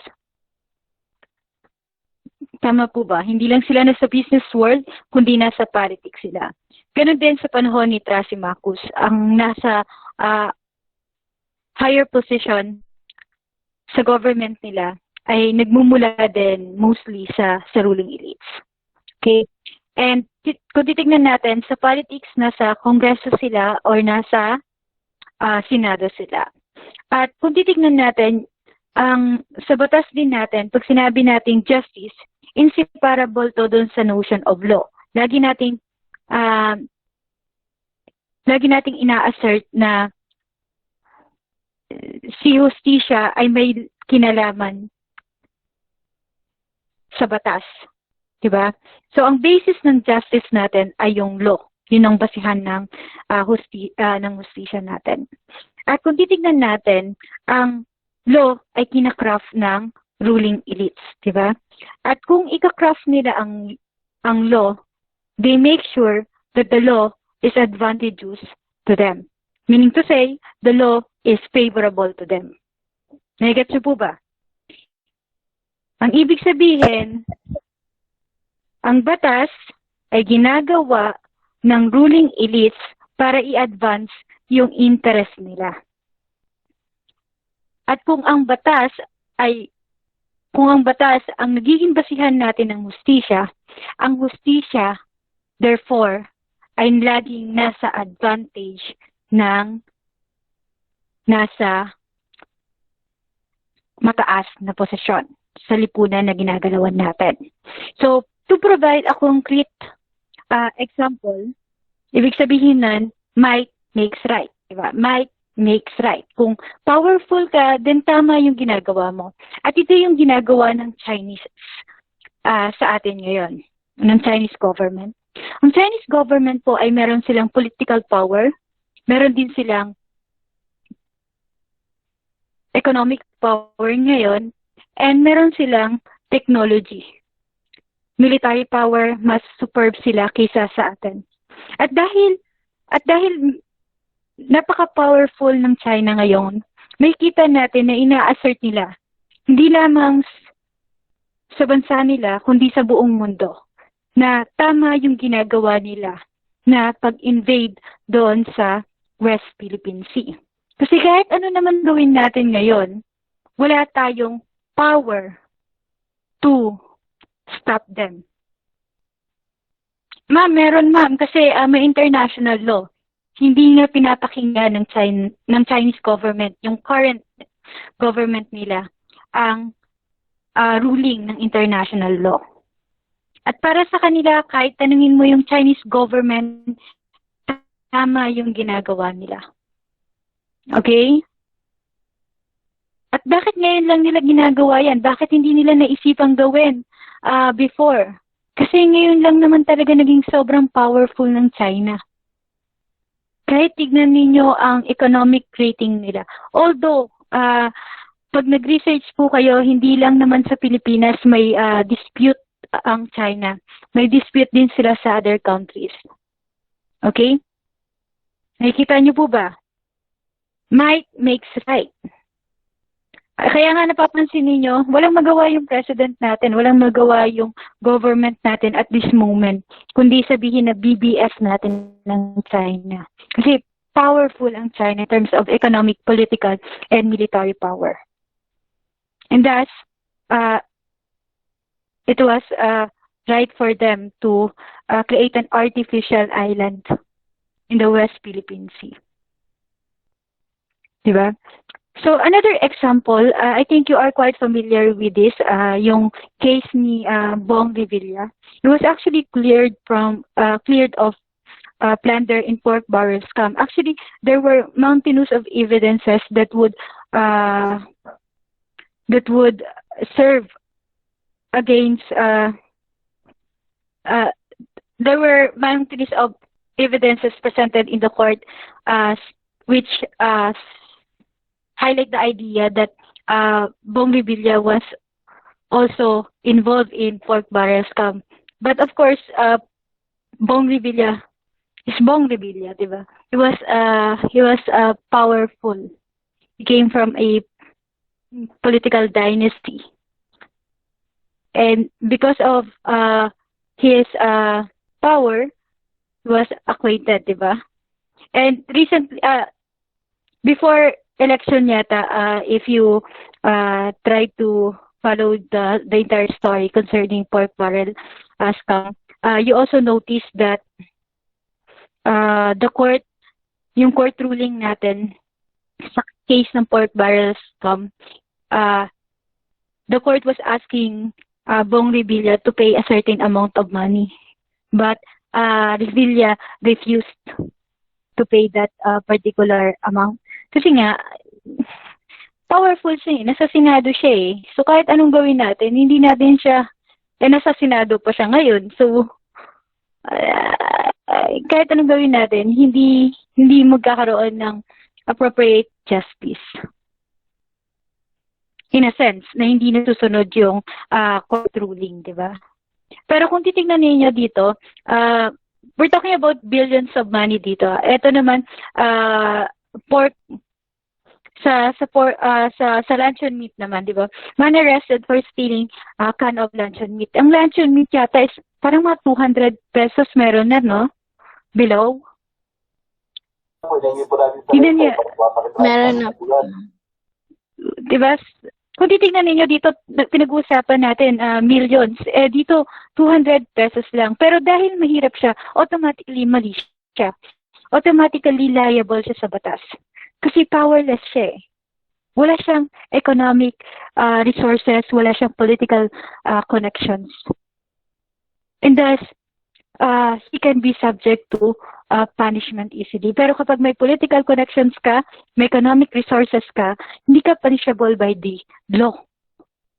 Tama po ba? Hindi lang sila nasa business world, kundi nasa politics sila. Ganon din sa panahon ni Thrasymachus, ang nasa higher position sa government nila ay nagmumula din mostly sa ruling elites. Okay? And kung titignan natin, sa politics, nasa kongreso sila or nasa senado sila. At kung titignan natin, sa batas din natin, pag sinabi nating justice, inseparable to dun sa notion of law. Lagi nating lagi nating ina-assert na si hustisya ay may kinalaman sa batas. Diba? So, ang basis ng justice natin ay yung law. Yun ang basihan ng hustisya natin. At kung titignan natin, ang law ay kinakraft ng ruling elites. Diba? At kung ika-craft nila ang law, they make sure that the law is advantageous to them. Meaning to say, the law is favorable to them. Nagigets niyo po ba? Ang ibig sabihin, ang batas ay ginagawa ng ruling elites para i-advance yung interest nila. At kung ang batas ang nagiging basihan natin ng hustisya, ang hustisya, therefore, ay laging nasa advantage ng nasa mataas na posisyon sa lipunan na ginagalawan natin. So, to provide a concrete example, ibig sabihin nun, might makes right. Diba? Might makes right. Kung powerful ka, then tama yung ginagawa mo. At ito yung ginagawa ng Chinese sa atin ngayon, ng Chinese government. Ang Chinese government po ay meron silang political power, meron din silang economic power ngayon, and meron silang technology. Military power, mas superb sila kaysa sa atin. At dahil napaka-powerful ng China ngayon, may kita natin na ina-assert nila, hindi lamang sa bansa nila, kundi sa buong mundo, na tama yung ginagawa nila na pag-invade doon sa West Philippine Sea. Kasi kahit ano naman gawin natin ngayon, wala tayong power to stop them. Ma'am, meron ma'am, kasi may international law. Hindi nga pinapakinggan ng Chinese government, yung current government nila, ang ruling ng international law. At para sa kanila, kahit tanungin mo yung Chinese government, tama yung ginagawa nila. Okay? At bakit ngayon lang nila ginagawa yan? Bakit hindi nila naisipang gawin before? Kasi ngayon lang naman talaga naging sobrang powerful ng China. Kahit tignan ninyo ang economic rating nila. Although, pag nag-research po kayo, hindi lang naman sa Pilipinas may dispute ang China. May dispute din sila sa other countries. Okay? Nakikita niyo po ba? Might makes right. Kaya nga napapansin ninyo, walang magawa yung president natin, walang magawa yung government natin at this moment, kundi sabihin na BBS natin ng China. Kasi powerful ang China in terms of economic, political, and military power. And thus, it was right for them to create an artificial island in the West Philippine Sea. Diba? So another example, I think you are quite familiar with this, yung case ni Bong Revilla. It was actually cleared of plunder in pork barrel scam. Actually, there were mountainous of evidences that would serve against. There were mountainous of evidences presented in the court, which highlight the idea that Bong Revilla was also involved in pork barrel scam. But of course, Bong Revilla is Bong Revilla, diba? He was powerful. He came from a political dynasty, and because of his power, he was acquitted, diba? And recently, before election yata, if you try to follow the entire story concerning pork barrel scam, you also notice that yung court ruling natin sa case ng pork barrel scam, the court was asking Bong Revilla to pay a certain amount of money. But Revilla refused to pay that particular amount. Kasi nga, powerful siya eh. Nasa Senado siya eh. So kahit anong gawin natin, hindi natin siya, nasa Senado pa siya ngayon. So, kahit anong gawin natin, hindi magkakaroon ng appropriate justice. In a sense, na hindi nasusunod yung court ruling, di ba? Pero kung titignan niyo dito, we're talking about billions of money dito. Ito naman, pork, sa luncheon meat naman, di ba? Man arrested for stealing can of luncheon meat. Ang luncheon meat yata is parang mga 200 pesos meron na, no? Below. Tignan niyo. Meron na. Di ba? Kung titignan ninyo dito, pinag-uusapan natin millions. Dito, 200 pesos lang. Pero dahil mahirap siya, automatically mali siya. Automatically liable siya sa batas. Kasi powerless siya eh. Wala siyang economic resources, wala siyang political connections. And thus, he can be subject to punishment easily. Pero kapag may political connections ka, may economic resources ka, hindi ka punishable by the law.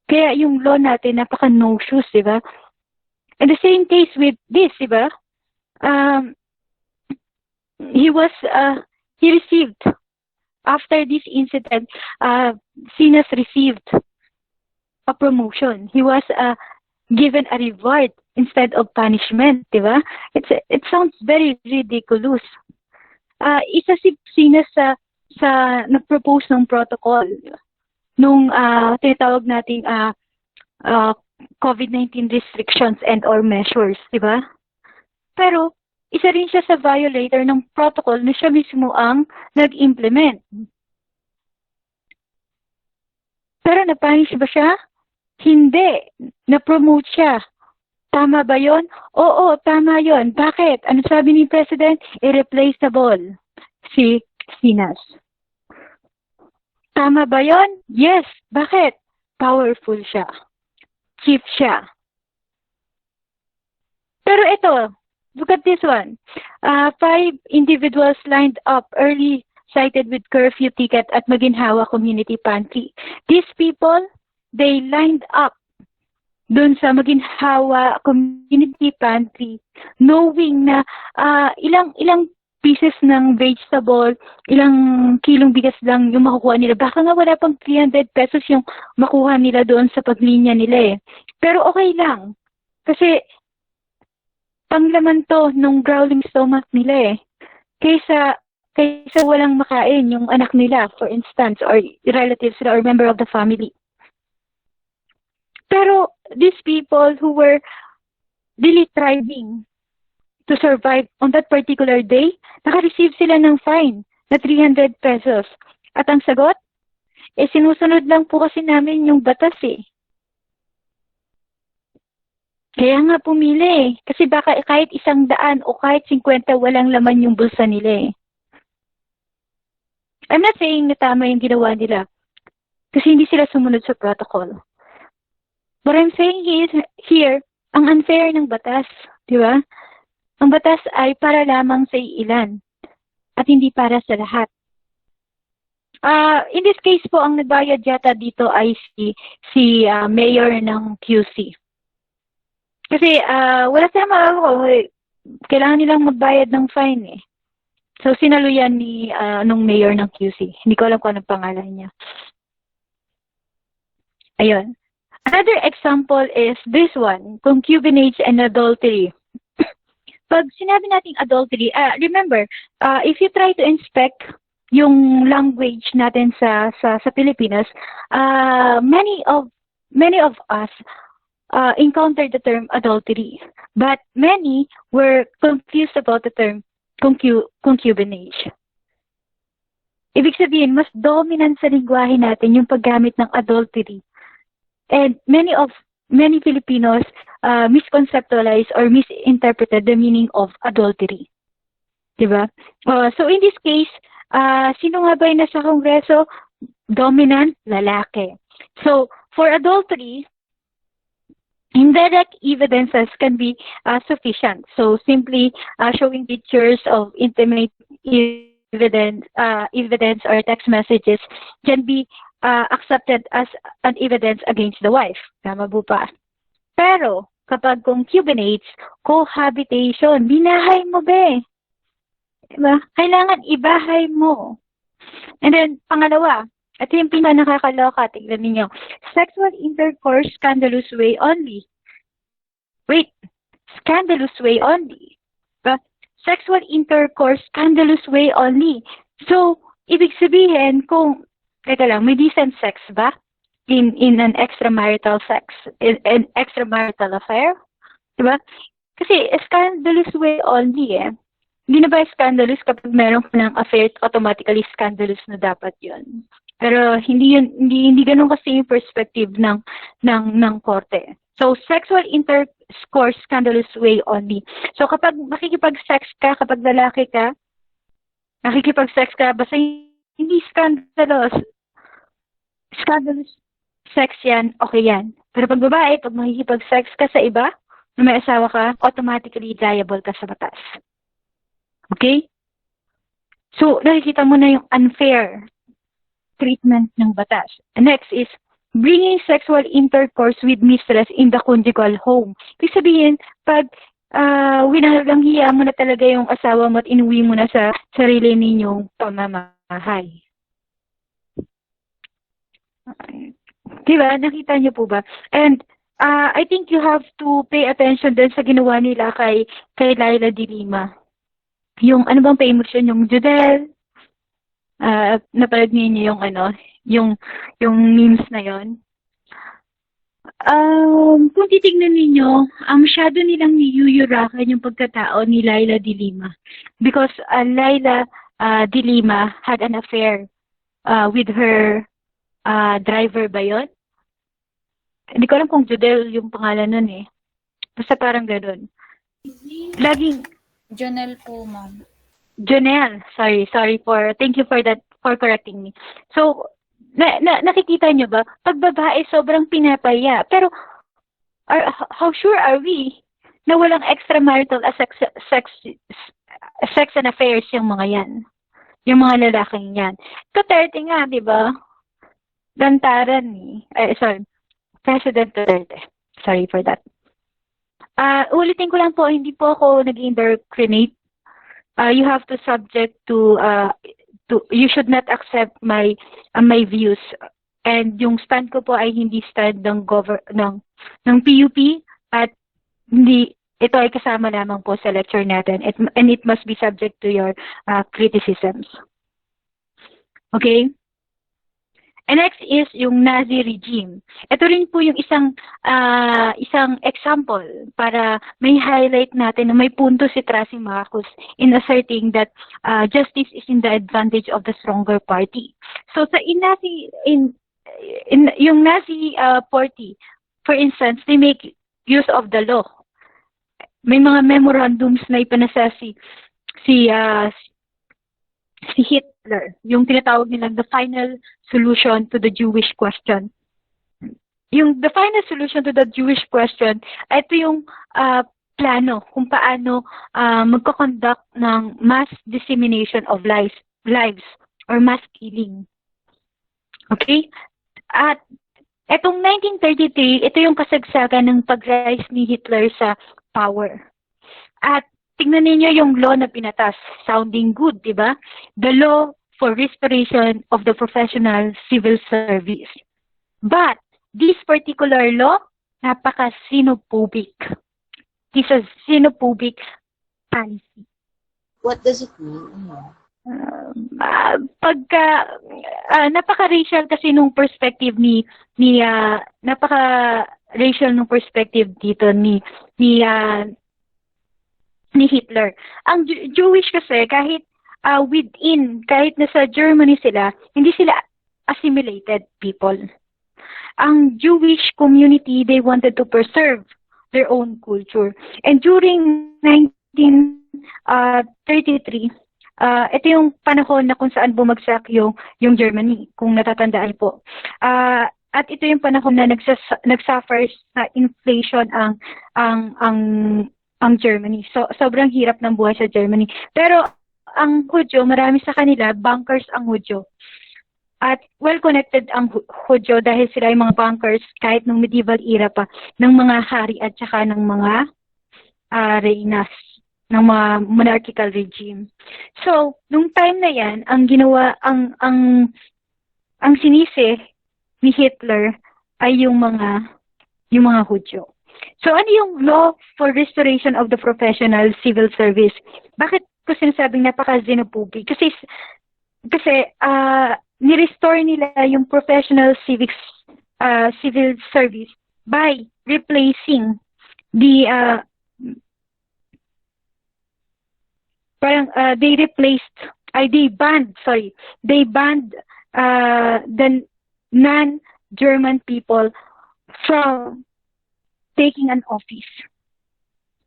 Kaya yung law natin, napaka-no-shoes, di ba? And the same case with this, di ba? He received, after this incident, Sinas received a promotion. He was given a reward instead of punishment, di ba? It sounds very ridiculous. Isa si Sinas sa nag-propose ng protocol nung tinatawag nating COVID-19 restrictions and or measures, di ba? Pero isa rin siya sa violator ng protocol na siya mismo ang nag-implement. Pero na-punish ba siya? Hindi. Na-promote siya. Tama ba yon? Oo, tama yon. Bakit? Ano sabi ni President? Irreplaceable si Sinas. Tama ba yon? Yes. Bakit? Powerful siya. Chief siya. Pero ito, look at this one. 5 individuals lined up early cited with curfew ticket at Maginhawa Community Pantry. These people, they lined up doon sa Maginhawa Community Pantry, knowing na ilang pieces ng vegetable, ilang kilong bigas lang yung makukuha nila. Baka nga wala pang 300 pesos yung makuha nila doon sa paglinya nila eh. Pero okay lang. Kasi panglaman to nung growling stomach nila eh. Kaysa walang makain yung anak nila, for instance, or relatives or member of the family. Pero these people who were really thriving to survive on that particular day, naka-receive sila ng fine na 300 pesos. At ang sagot, sinusunod lang po kasi namin yung batas eh. Kaya nga pumili eh. Kasi baka kahit 100 o kahit 50 walang laman yung bulsa nila eh. I'm not saying na tama yung ginawa nila. Kasi hindi sila sumunod sa protocol. What I'm saying here, ang unfair ng batas, di ba? Ang batas ay para lamang sa ilan at hindi para sa lahat. In this case po, ang nagbayad yata dito ay si mayor ng QC. Kasi wala silang magagawa. Kailangan nilang magbayad ng fine eh. So sinaluyan nung mayor ng QC. Hindi ko alam kung anong pangalan niya. Ayun. Another example is this one, concubinage and adultery. Pag sinabi nating adultery, remember, if you try to inspect yung language natin sa Pilipinas, many of us encountered the term adultery, but many were confused about the term concubinage. Ibig sabihin, mas dominant sa lingwahe natin yung paggamit ng adultery. And many Filipinos misconceptualize or misinterpreted the meaning of adultery. Diba? So in this case, sino nga ba yung nasa Kongreso? Dominant, lalaki. So for adultery, Indirect evidences can be sufficient. So simply showing pictures of intimate evidence or text messages can be accepted as an evidence against the wife. Tama po pa. Pero kapag concubinates, cohabitation, binahay mo be. Diba? Kailangan ibahay mo. And then, pangalawa, ito yung pinaka-nakakaloka. Tignan ninyo. Sexual intercourse, scandalous way only. Wait. Scandalous way only. Diba? Sexual intercourse, scandalous way only. So, ibig sabihin, kung, teka lang, may decent sex ba? In an extramarital sex? In an extramarital affair? Diba? Kasi, scandalous way only eh. Hindi na ba scandalous kapag meron ka ng affair, automatically scandalous na dapat yun. Pero hindi ganun kasi yung perspective ng korte. So sexual intercourse scandalous way only. So kapag makikipag-sex ka, kapag lalaki ka, nakikipag-sex ka, basta hindi scandalous sex yan, okay yan. Pero pag babae, pag makikipag-sex ka sa iba, na may asawa ka, automatically liable ka sa batas. Okay? So, nakikita mo na yung unfair treatment ng batas. Next is, bringing sexual intercourse with mistress in the conjugal home. Ibig sabihin, pag winahalagang hiya mo na talaga yung asawa mo at inuwi mo na sa sarili ninyong pamamahay. Diba? Nakita niyo po ba? And, I think you have to pay attention din sa ginawa nila kay Laila de Lima. Yung ano bang famous yun? Yung Judel. Napanood niyo yung memes na yon. Kung titignan ninyo, masyado nilang niyuyurakan yung pagkatao ni Laila de Lima. Because Laila de Lima had an affair with her driver ba yun? Hindi ko alam kung Judel yung pangalan nun eh. Basta parang gano'n. Laging Jonel po, ma'am. Jonel, thank you for correcting me. So, nakikita nyo ba, pag babae sobrang pinapaya, pero how sure are we na walang extramarital sex and affairs yung mga yan? Yung mga lalaking yan. Duterte nga, di ba? Lantaran President Duterte. Sorry for that. Ulitin ko lang po, hindi po ako nag-indoctrinate. You have to subject to you should not accept my views. And yung stand ko po ay hindi stand ng PUP at hindi ito ay kasama lamang po sa lecture natin. And it must be subject to your criticisms. Okay? And next is yung Nazi regime. Ito rin po yung isang example para may highlight natin na may punto si Tracy Marcos in asserting that justice is in the advantage of the stronger party. So sa yung Nazi party, for instance, they make use of the law. May mga memorandums na ipanasa si Hitler, yung tinatawag nilang the final solution to the Jewish question. Yung the final solution to the Jewish question, ito yung plano kung paano magko-conduct ng mass dissemination of lives or mass killing. Okay? At etong 1933, ito yung kasagsagan ng pag-rise ni Hitler sa power. At tingnan niyo yung law na pinatas, sounding good, di ba? The law for restoration of the professional civil service. But this particular law, napaka-xenophobic. It's a xenophobic policy. What does it mean? Napaka-racial kasi nung perspective napaka-racial nung perspective dito ni Hitler. Ang Jewish kasi kahit kahit nasa Germany sila, hindi sila assimilated people. Ang Jewish community, they wanted to preserve their own culture. And during 1933, ito yung panahon na kung saan bumagsak yung Germany, kung natatandaan po. at ito yung panahon na nagsuffer sa inflation ang Germany. So sobrang hirap ng buhay sa Germany. Pero ang Hudyo, marami sa kanila bankers ang Hudyo. At well-connected ang Hudyo dahil sila yung mga bankers kahit nung medieval era pa ng mga hari at saka ng mga reynas, ng mga monarchical regime. So, nung time na yan, ang ginawa, ang sinisi ni Hitler ay yung mga Hudyo. So, ano yung law for restoration of the professional civil service? Bakit ko sinasabing napaka-xenophobic? Kasi ni-restore nila yung professional civil service by replacing they banned the non-German people from taking an office,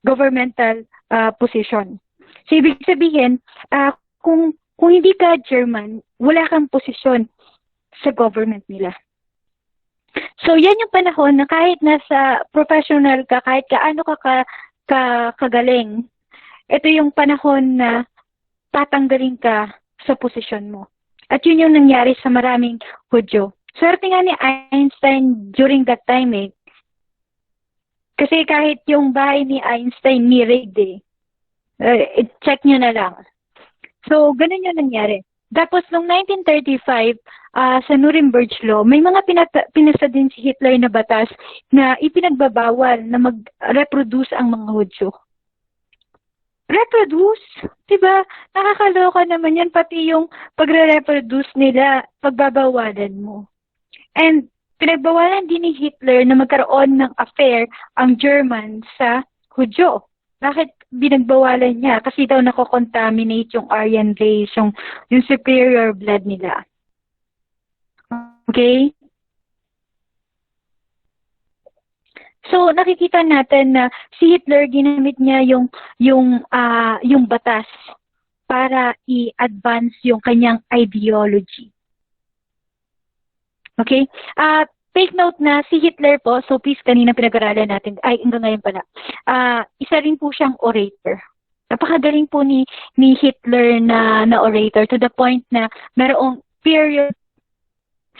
governmental position. So, ibig sabihin, kung hindi ka German, wala kang posisyon sa government nila. So, yan yung panahon na kahit nasa professional ka, kahit kaano ka kagaling, ito yung panahon na tatanggalin ka sa posisyon mo. At yun yung nangyari sa maraming Hudyo. Swerte nga ni Einstein during that time eh. Kasi kahit yung bahay ni Einstein ni-raid eh. Check nyo na lang. So, ganun yung nangyari. Tapos, noong 1935, sa Nuremberg Law, may mga pinasa din si Hitler na batas na ipinagbabawal na mag-reproduce ang mga Hudyo. Reproduce? Diba? Nakakaloka naman yan. Pati yung pagre-reproduce nila, pagbabawalan mo. And, pinagbawalan din ni Hitler na magkaroon ng affair ang German sa Hudyo. Bakit binagbawalan niya? Kasi daw nako-contaminate yung Aryan race, yung superior blood nila. Okay? So, nakikita natin na si Hitler, ginamit niya yung batas para i-advance yung kanyang ideology. Okay? Take note na si Hitler po, so please kanina pinag-aralan natin, hanggang ngayon pala, isa rin po siyang orator. Napakagaling po ni Hitler na orator to the point na mayroong period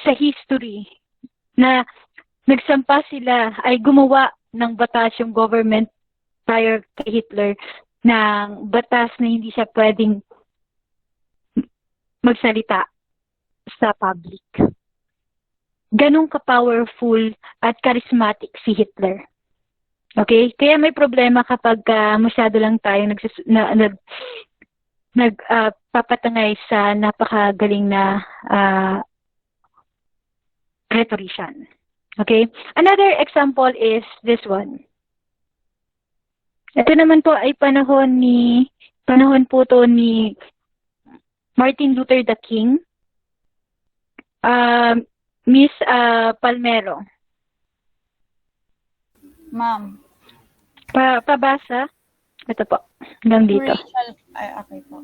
sa history na nagsampa sila ay gumawa ng batas yung government prior kay Hitler ng batas na hindi siya pwedeng magsalita sa public. Ganun ka-powerful at charismatic si Hitler. Okay? Kaya may problema kapag masyado lang tayo nagpapatangay sa napakagaling na rhetorician. Okay? Another example is this one. Ito naman po ay panahon po to ni Martin Luther the King. Miss Palmero. Ma'am. Pabasa. Ito po. Hanggang dito. Okay po.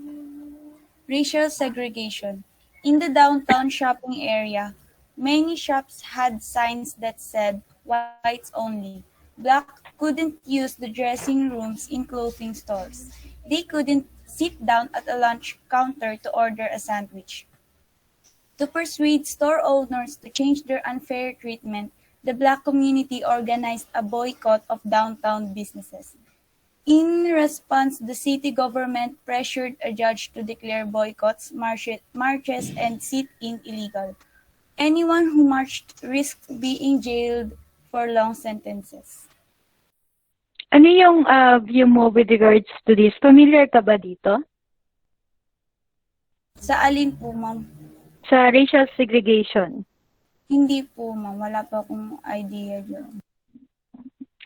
Racial segregation. In the downtown shopping area, many shops had signs that said, whites only. Black couldn't use the dressing rooms in clothing stores. They couldn't sit down at a lunch counter to order a sandwich. To persuade store owners to change their unfair treatment, the Black community organized a boycott of downtown businesses. In response, the city government pressured a judge to declare boycotts, marches, and sit-in illegal. Anyone who marched risked being jailed for long sentences. Ano yung view mo with regards to this? Familiar ka ba dito? Sa alin po, ma'am? Sa racial segregation. Hindi po, ma'am. Wala po akong idea dyan.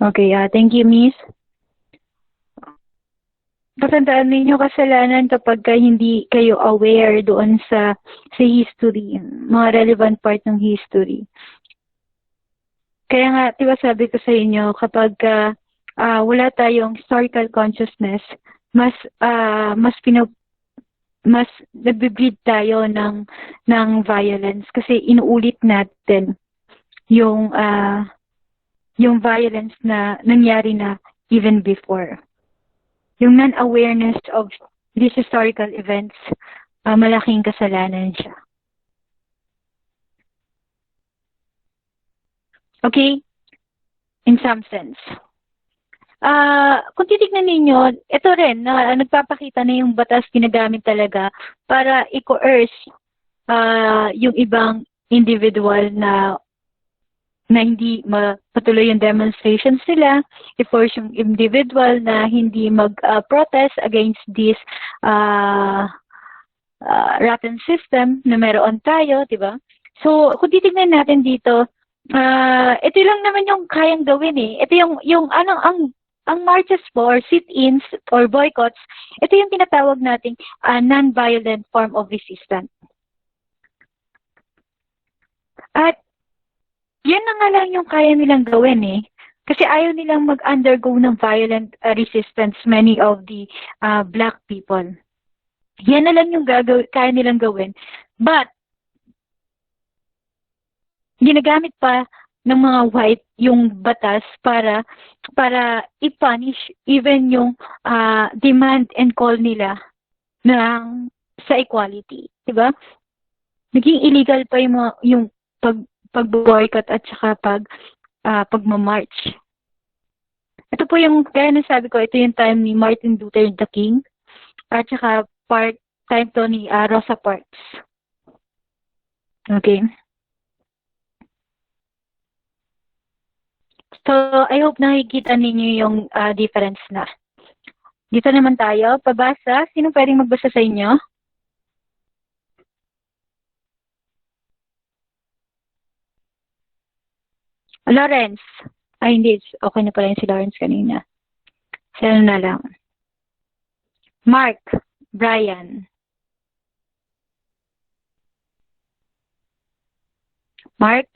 Okay, thank you, Miss. Patandaan ninyo kasalanan kapag hindi kayo aware doon sa history, mga relevant part ng history. Kaya nga, diba sabi ko sa inyo, kapag wala tayong historical consciousness, mas nagbe-breed tayo ng violence kasi inuulit natin yung violence na nangyari na even before. Yung non-awareness of these historical events, malaking kasalanan siya. Okay? In some sense. Kung titignan ninyo, ito rin, nagpapakita na yung batas ginagamit talaga para i-coerce yung ibang individual na hindi matuloy yung demonstrations nila, i-force yung individual na hindi mag-protest against this rotten system na meron tayo, di ba? So, kung titignan natin dito, ito lang naman yung kayang gawin eh. Ito yung ang marches po or sit-ins or boycotts, ito yung tinatawag nating non-violent form of resistance. At yan na nga lang yung kaya nilang gawin eh. Kasi ayaw nilang mag-undergo ng violent resistance many of the black people. Yan na lang yung kaya nilang gawin. But, ginagamit pa ng mga white yung batas para i-punish even yung demand and call nila sa equality. Diba? Naging illegal pa yung pag-boycott at saka pagmamarch. Ito po yung, kaya nasabi ko, ito yung time ni Martin Luther the King at saka time to ni Rosa Parks. Okay. So, I hope nakikita ninyo yung difference na. Dito naman tayo, pabasa. Sino pwedeng magbasa sa inyo? Lawrence. Ay, hindi. Okay na pala yung si Lawrence kanina. Sino na lang? Mark. Brian. Mark?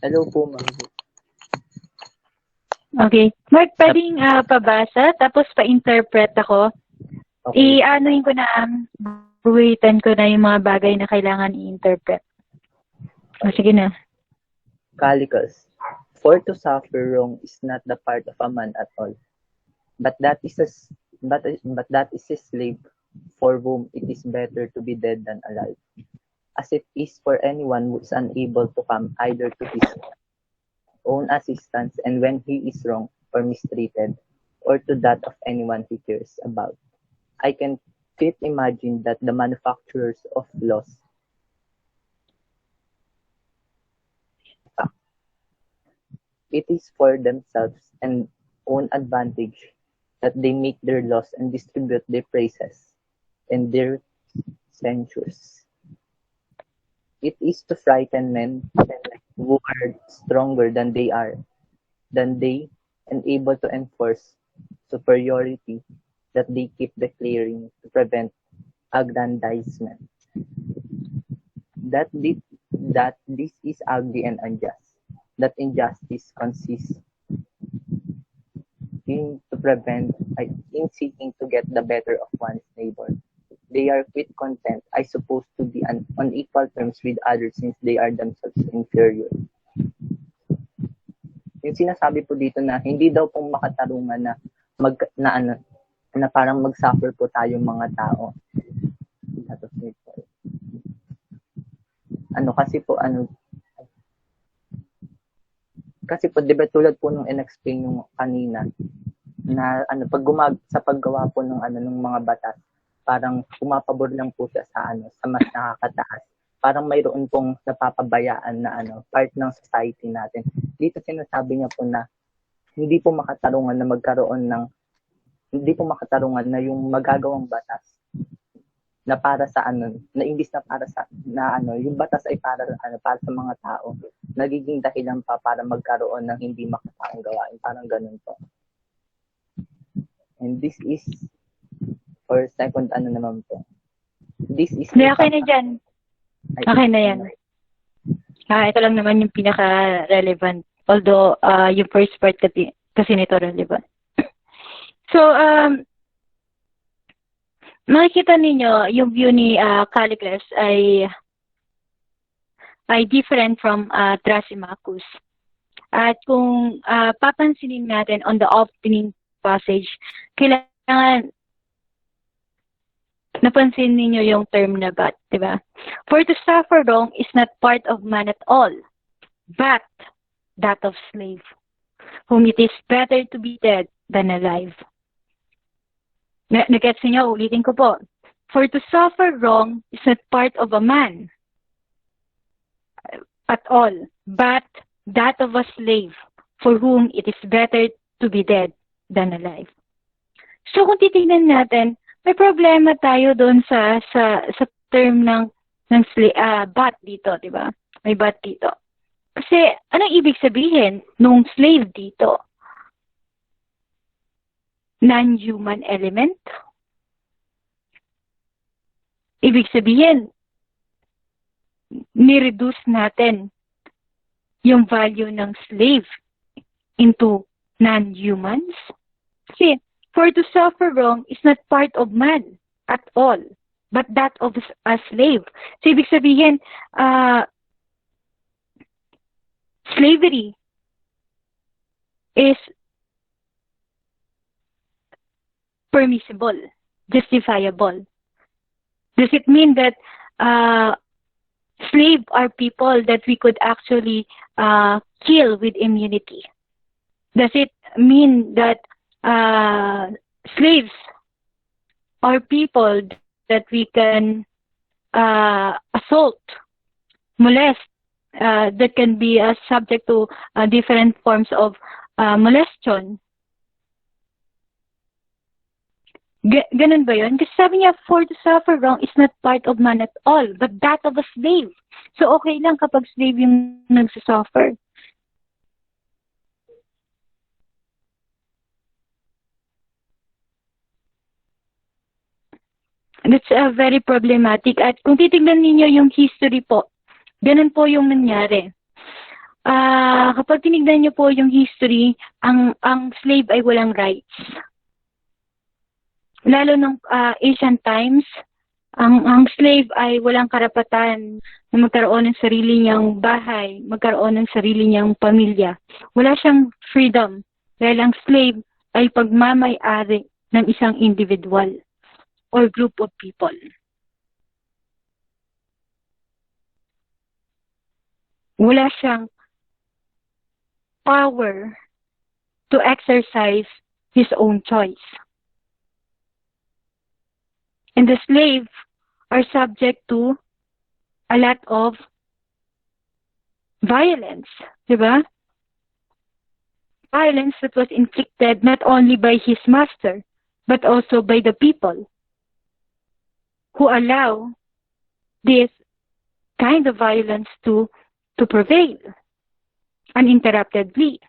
Hello po, ma'am. Okay. Mark, pwedeng pabasa, tapos pa-interpret ako. Okay. I-anuhin ko na, buwitan ko na yung mga bagay na kailangan i-interpret. O, sige na. Calicus. For to suffer wrong is not the part of a man at all, but that is a slave for whom it is better to be dead than alive, as it is for anyone who is unable to come either to his own assistance and when he is wrong or mistreated, or to that of anyone he cares about. I can fit imagine that the manufacturers of laws it is for themselves and own advantage that they make their laws and distribute their praises and their censures. It is to frighten men who are stronger than they and able to enforce superiority that they keep declaring to prevent aggrandizement. That this is ugly and unjust. That injustice consists in seeking to get the better of one's neighbor. They are quite content, I suppose, to be on equal terms with others since they are themselves inferior. Yung sinasabi po dito na hindi daw pong makatarungan na parang mag-suffer po tayong mga tao. Kasi po, di ba tulad po nung in-explain nung kanina, na sa paggawa po ng mga batas, parang pumapabor lang po siya sa mas nakakataas. Parang mayroon pong napapabayaan na part ng society natin. Dito sinasabi niya po na hindi po makatarungan na yung magagawang batas na para sa na imbis na para sa yung batas ay para sa mga tao, nagiging dahilan pa para magkaroon ng hindi makataong gawain, parang ganun po. And this is for second naman po. This is Okay na dyan. Okay na yan. Ito lang naman yung pinaka-relevant. Although, yung first part kasi nito relevant. So, makikita ninyo yung view ni Callicles ay different from Thrasymachus. At kung papansinin natin on the opening passage, kailangan napansin ninyo yung term na but, di ba? For to suffer wrong is not part of man at all, but that of slave, whom it is better to be dead than alive. Nagets niyo, ulitin ko po. For to suffer wrong is not part of a man at all, but that of a slave, for whom it is better to be dead than alive. So kung titingnan natin, may problema tayo doon sa term ng but dito, di ba? May but dito. Kasi anong ibig sabihin nung slave dito? Non-human element? Ibig sabihin, ni-reduce natin yung value ng slave into non-humans? Kasi for to suffer wrong is not part of man at all, but that of a slave. So, ibig sabihin, slavery is permissible, justifiable. Does it mean that slave are people that we could actually kill with immunity? Does it mean that slaves are people that we can assault, molest, that can be subject to different forms of molestion? Ganun ba yun? Kasi sabi niya, for to suffer wrong is not part of man at all, but that of a slave. So okay lang kapag slave yung nagsasuffer. That's very problematic. At kung titignan ninyo yung history po, ganun po yung nangyari. Kapag tinignan niyo po yung history, ang slave ay walang rights. Lalo nung ancient times, ang slave ay walang karapatan na magkaroon ng sarili niyang bahay, magkaroon ng sarili niyang pamilya. Wala siyang freedom dahil ang slave ay pagmamay-ari ng isang individual or group of people. Wala siyang power to exercise his own choice. And the slave are subject to a lot of violence, diba? Violence that was inflicted not only by his master, but also by the people who allow this kind of violence to prevail uninterruptedly.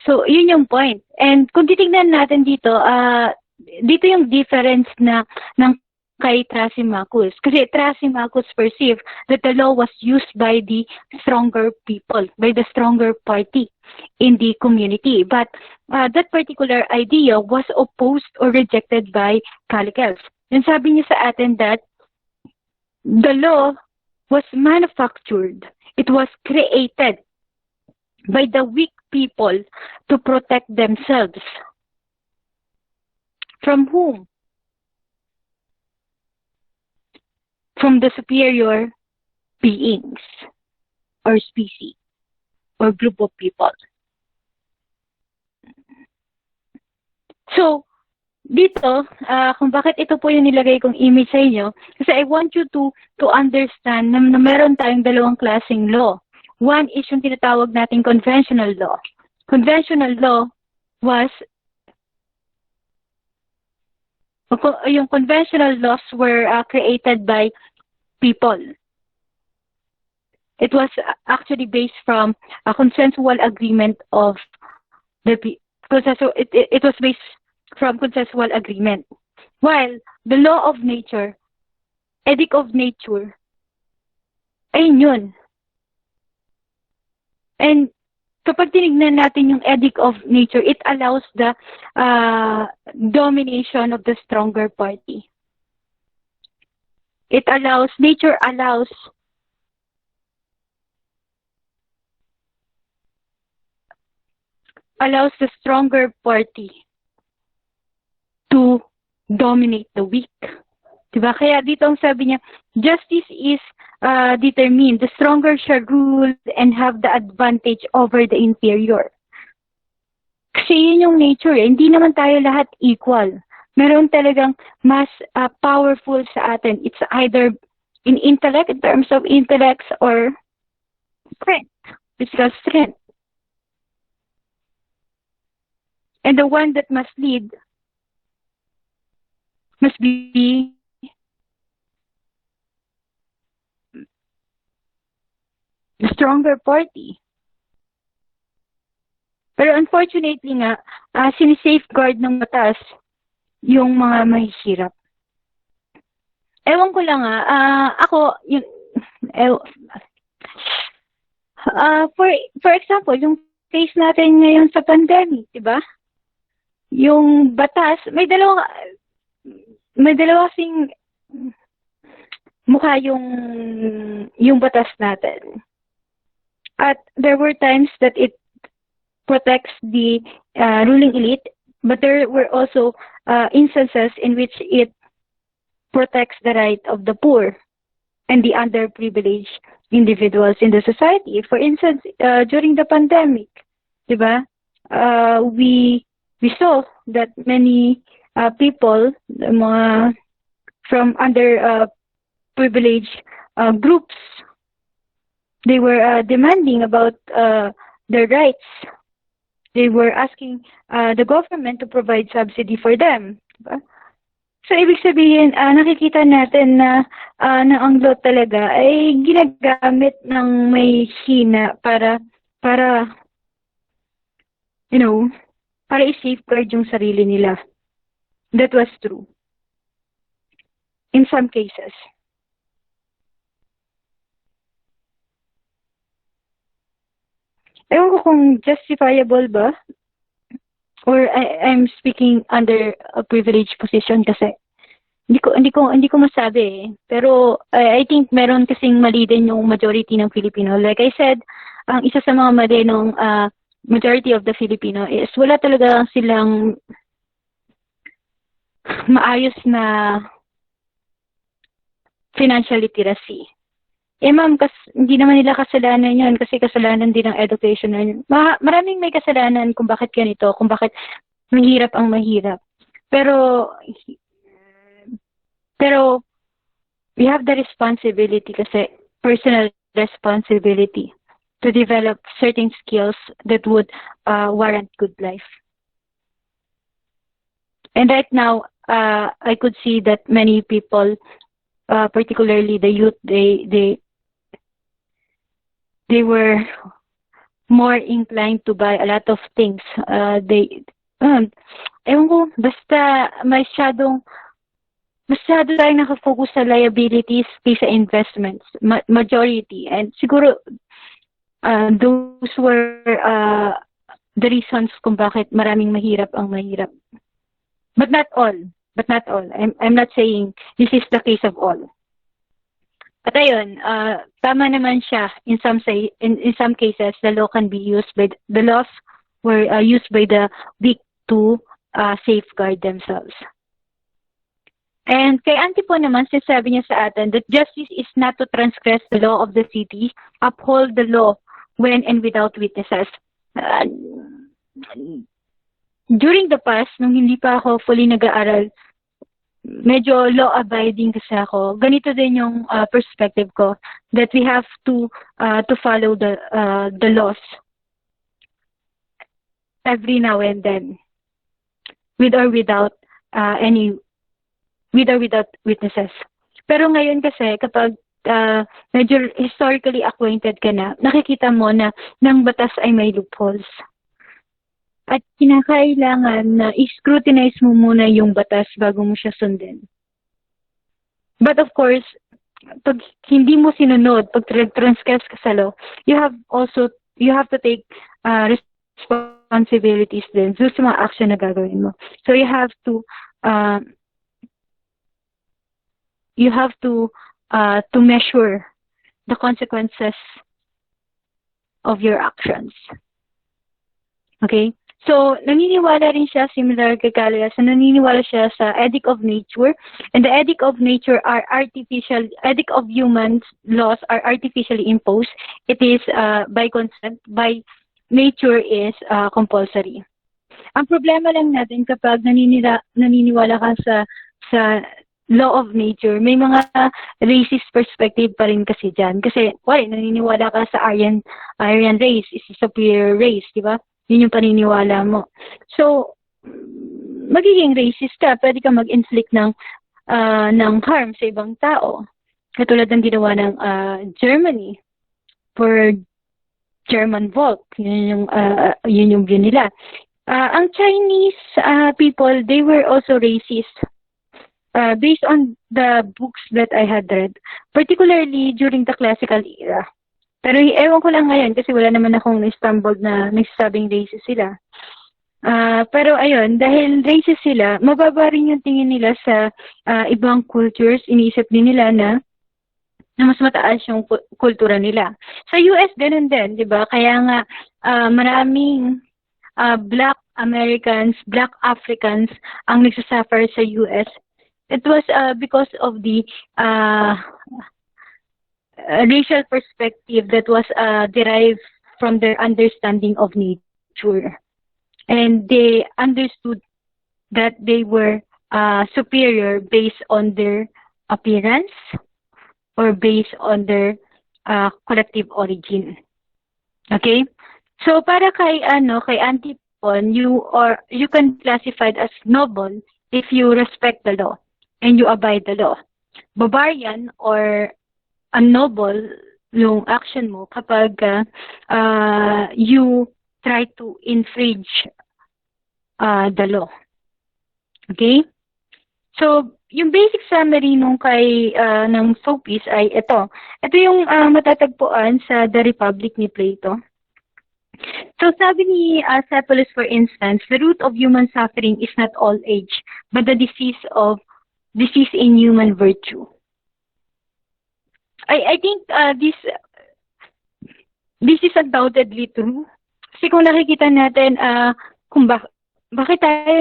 So, yun yung point. And kung titignan natin dito, dito yung difference na ng kay Thrasymachus. Kasi Thrasymachus perceived that the law was used by the stronger people, by the stronger party in the community. But that particular idea was opposed or rejected by Callicles. And sabi niya sa atin that the law was manufactured. It was created by the weak people to protect themselves. From whom? From the superior beings or species or group of people. So, dito, kung bakit ito po yung nilagay kong image sa inyo, kasi I want you to understand na meron tayong dalawang klaseng law. One is yung tinatawag nating conventional law. Conventional law was, yung conventional laws were created by people. It was actually based from a consensual agreement of the people. So it was based from consensual agreement. While the law of nature, edict of nature, ayun yun. And kapag tinignan natin yung edict of nature, it allows the domination of the stronger party. Nature allows the stronger party to dominate the weak. Diba? Kaya dito ang sabi niya, justice is determined. The stronger shall rule and have the advantage over the inferior. Kasi yun yung nature. Hindi naman tayo lahat equal. Meron talagang mas powerful sa atin. It's either in intellect, in terms of intellects, or strength, physical strength. And the one that must lead must be the stronger party. Pero unfortunately nga, sinisafeguard ng batas yung mga mahihirap. Ewan ko lang ako, for example, yung case natin ngayon sa pandemic, di ba? Yung batas, may dalawa kasing mukha yung batas natin. At there were times that it protects the ruling elite, but there were also instances in which it protects the right of the poor and the underprivileged individuals in the society. For instance, during the pandemic, diba, we saw that many people from underprivileged groups, they were demanding about their rights. They were asking the government to provide subsidy for them. Diba? So, ibig sabihin, nakikita natin na ang law talaga ay ginagamit ng may hina para i-safeguard yung sarili nila. That was true. In some cases. Ewan ko kung justifiable ba, or I'm speaking under a privileged position kasi hindi ko masabi eh. Pero I think meron kasing mali din yung majority ng Filipino. Like I said, ang isa sa mga mali ng majority of the Filipino is wala talaga silang maayos na financial literacy. Ma'am, hindi naman nila kasalanan yun kasi kasalanan din ng education na yun. Maraming may kasalanan kung bakit ganito, kung bakit mahirap ang mahirap. Pero we have the responsibility kasi, personal responsibility to develop certain skills that would warrant good life. And right now, I could see that many people, particularly the youth, they were more inclined to buy a lot of things. Ewan ko, basta masyado tayong nakafocus sa liabilities kaysa investments, majority. And siguro, those were the reasons kung bakit maraming mahirap ang mahirap. But not all. I'm not saying this is the case of all. At ayun, tama naman siya in some cases the laws were used by the weak to safeguard themselves. And kay Auntie po naman, sinasabi niya sa atin that justice is not to transgress the law of the city, uphold the law when and without witnesses. During the past, nung hindi pa ako fully nag-aaral, medyo law-abiding kasi ako. Ganito din yung perspective ko, that we have to follow the laws every now and then, with or without witnesses. Pero ngayon kasi, kapag medyo historically acquainted ka na, nakikita mo na ng batas ay may loopholes. At kinakailangan na i-scrutinize mo muna yung batas bago mo siya sundin. But of course, pag hindi mo sinunod, pag transgress ka sa law, you have also you have to take responsibilities din doon sa mga action na gagawin mo. So you have to measure the consequences of your actions. Okay? So, naniniwala rin siya, similar kay Callias, naniniwala siya sa ethic of nature, and the ethic of nature ethic of human laws are artificially imposed. It is by consent, by nature is compulsory. Ang problema lang natin kapag naniniwala ka sa law of nature, may mga racist perspective pa rin kasi dyan. Kasi, naniniwala ka sa Aryan race, is a superior race, di ba? Yun yung paniniwala mo. So, magiging racist ka, pwede ka mag-inflict ng harm sa ibang tao. Katulad ng ginawa ng Germany for German Volk. Yun yung view nila. Ang Chinese people, they were also racist. Based on the books that I had read, particularly during the classical era. Pero ewan ko lang ngayon kasi wala naman akong na-stumble na nagsasabing racist sila. Pero ayun, dahil racist sila, mababa rin yung tingin nila sa ibang cultures. Iniisip din nila na mas mataas yung kultura nila. Sa US, ganun din, di ba? Kaya nga maraming Black Americans, Black Africans ang nagsasuffer sa US. It was because of the racial perspective that was derived from their understanding of nature. And they understood that they were superior based on their appearance or based on their collective origin. Okay? So para kay Antipon, you can classified as noble if you respect the law and you abide the law. Barbarian or unnoble yung action mo kapag you try to infringe the law. Okay? So, yung basic summary nung ng Sophist ay ito. Ito yung matatagpuan sa The Republic ni Plato. So, sabi ni Cephalus, for instance, the root of human suffering is not old age, but the disease in human virtue. I think this is undoubtedly true. Kasi kung nakikita natin kung bakit tayo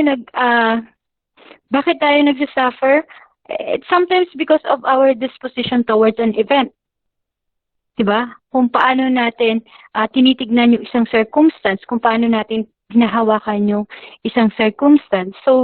nagsasuffer, it's sometimes because of our disposition towards an event. Diba? Kung paano natin tinitignan yung isang circumstance, kung paano natin hinahawakan yung isang circumstance. So,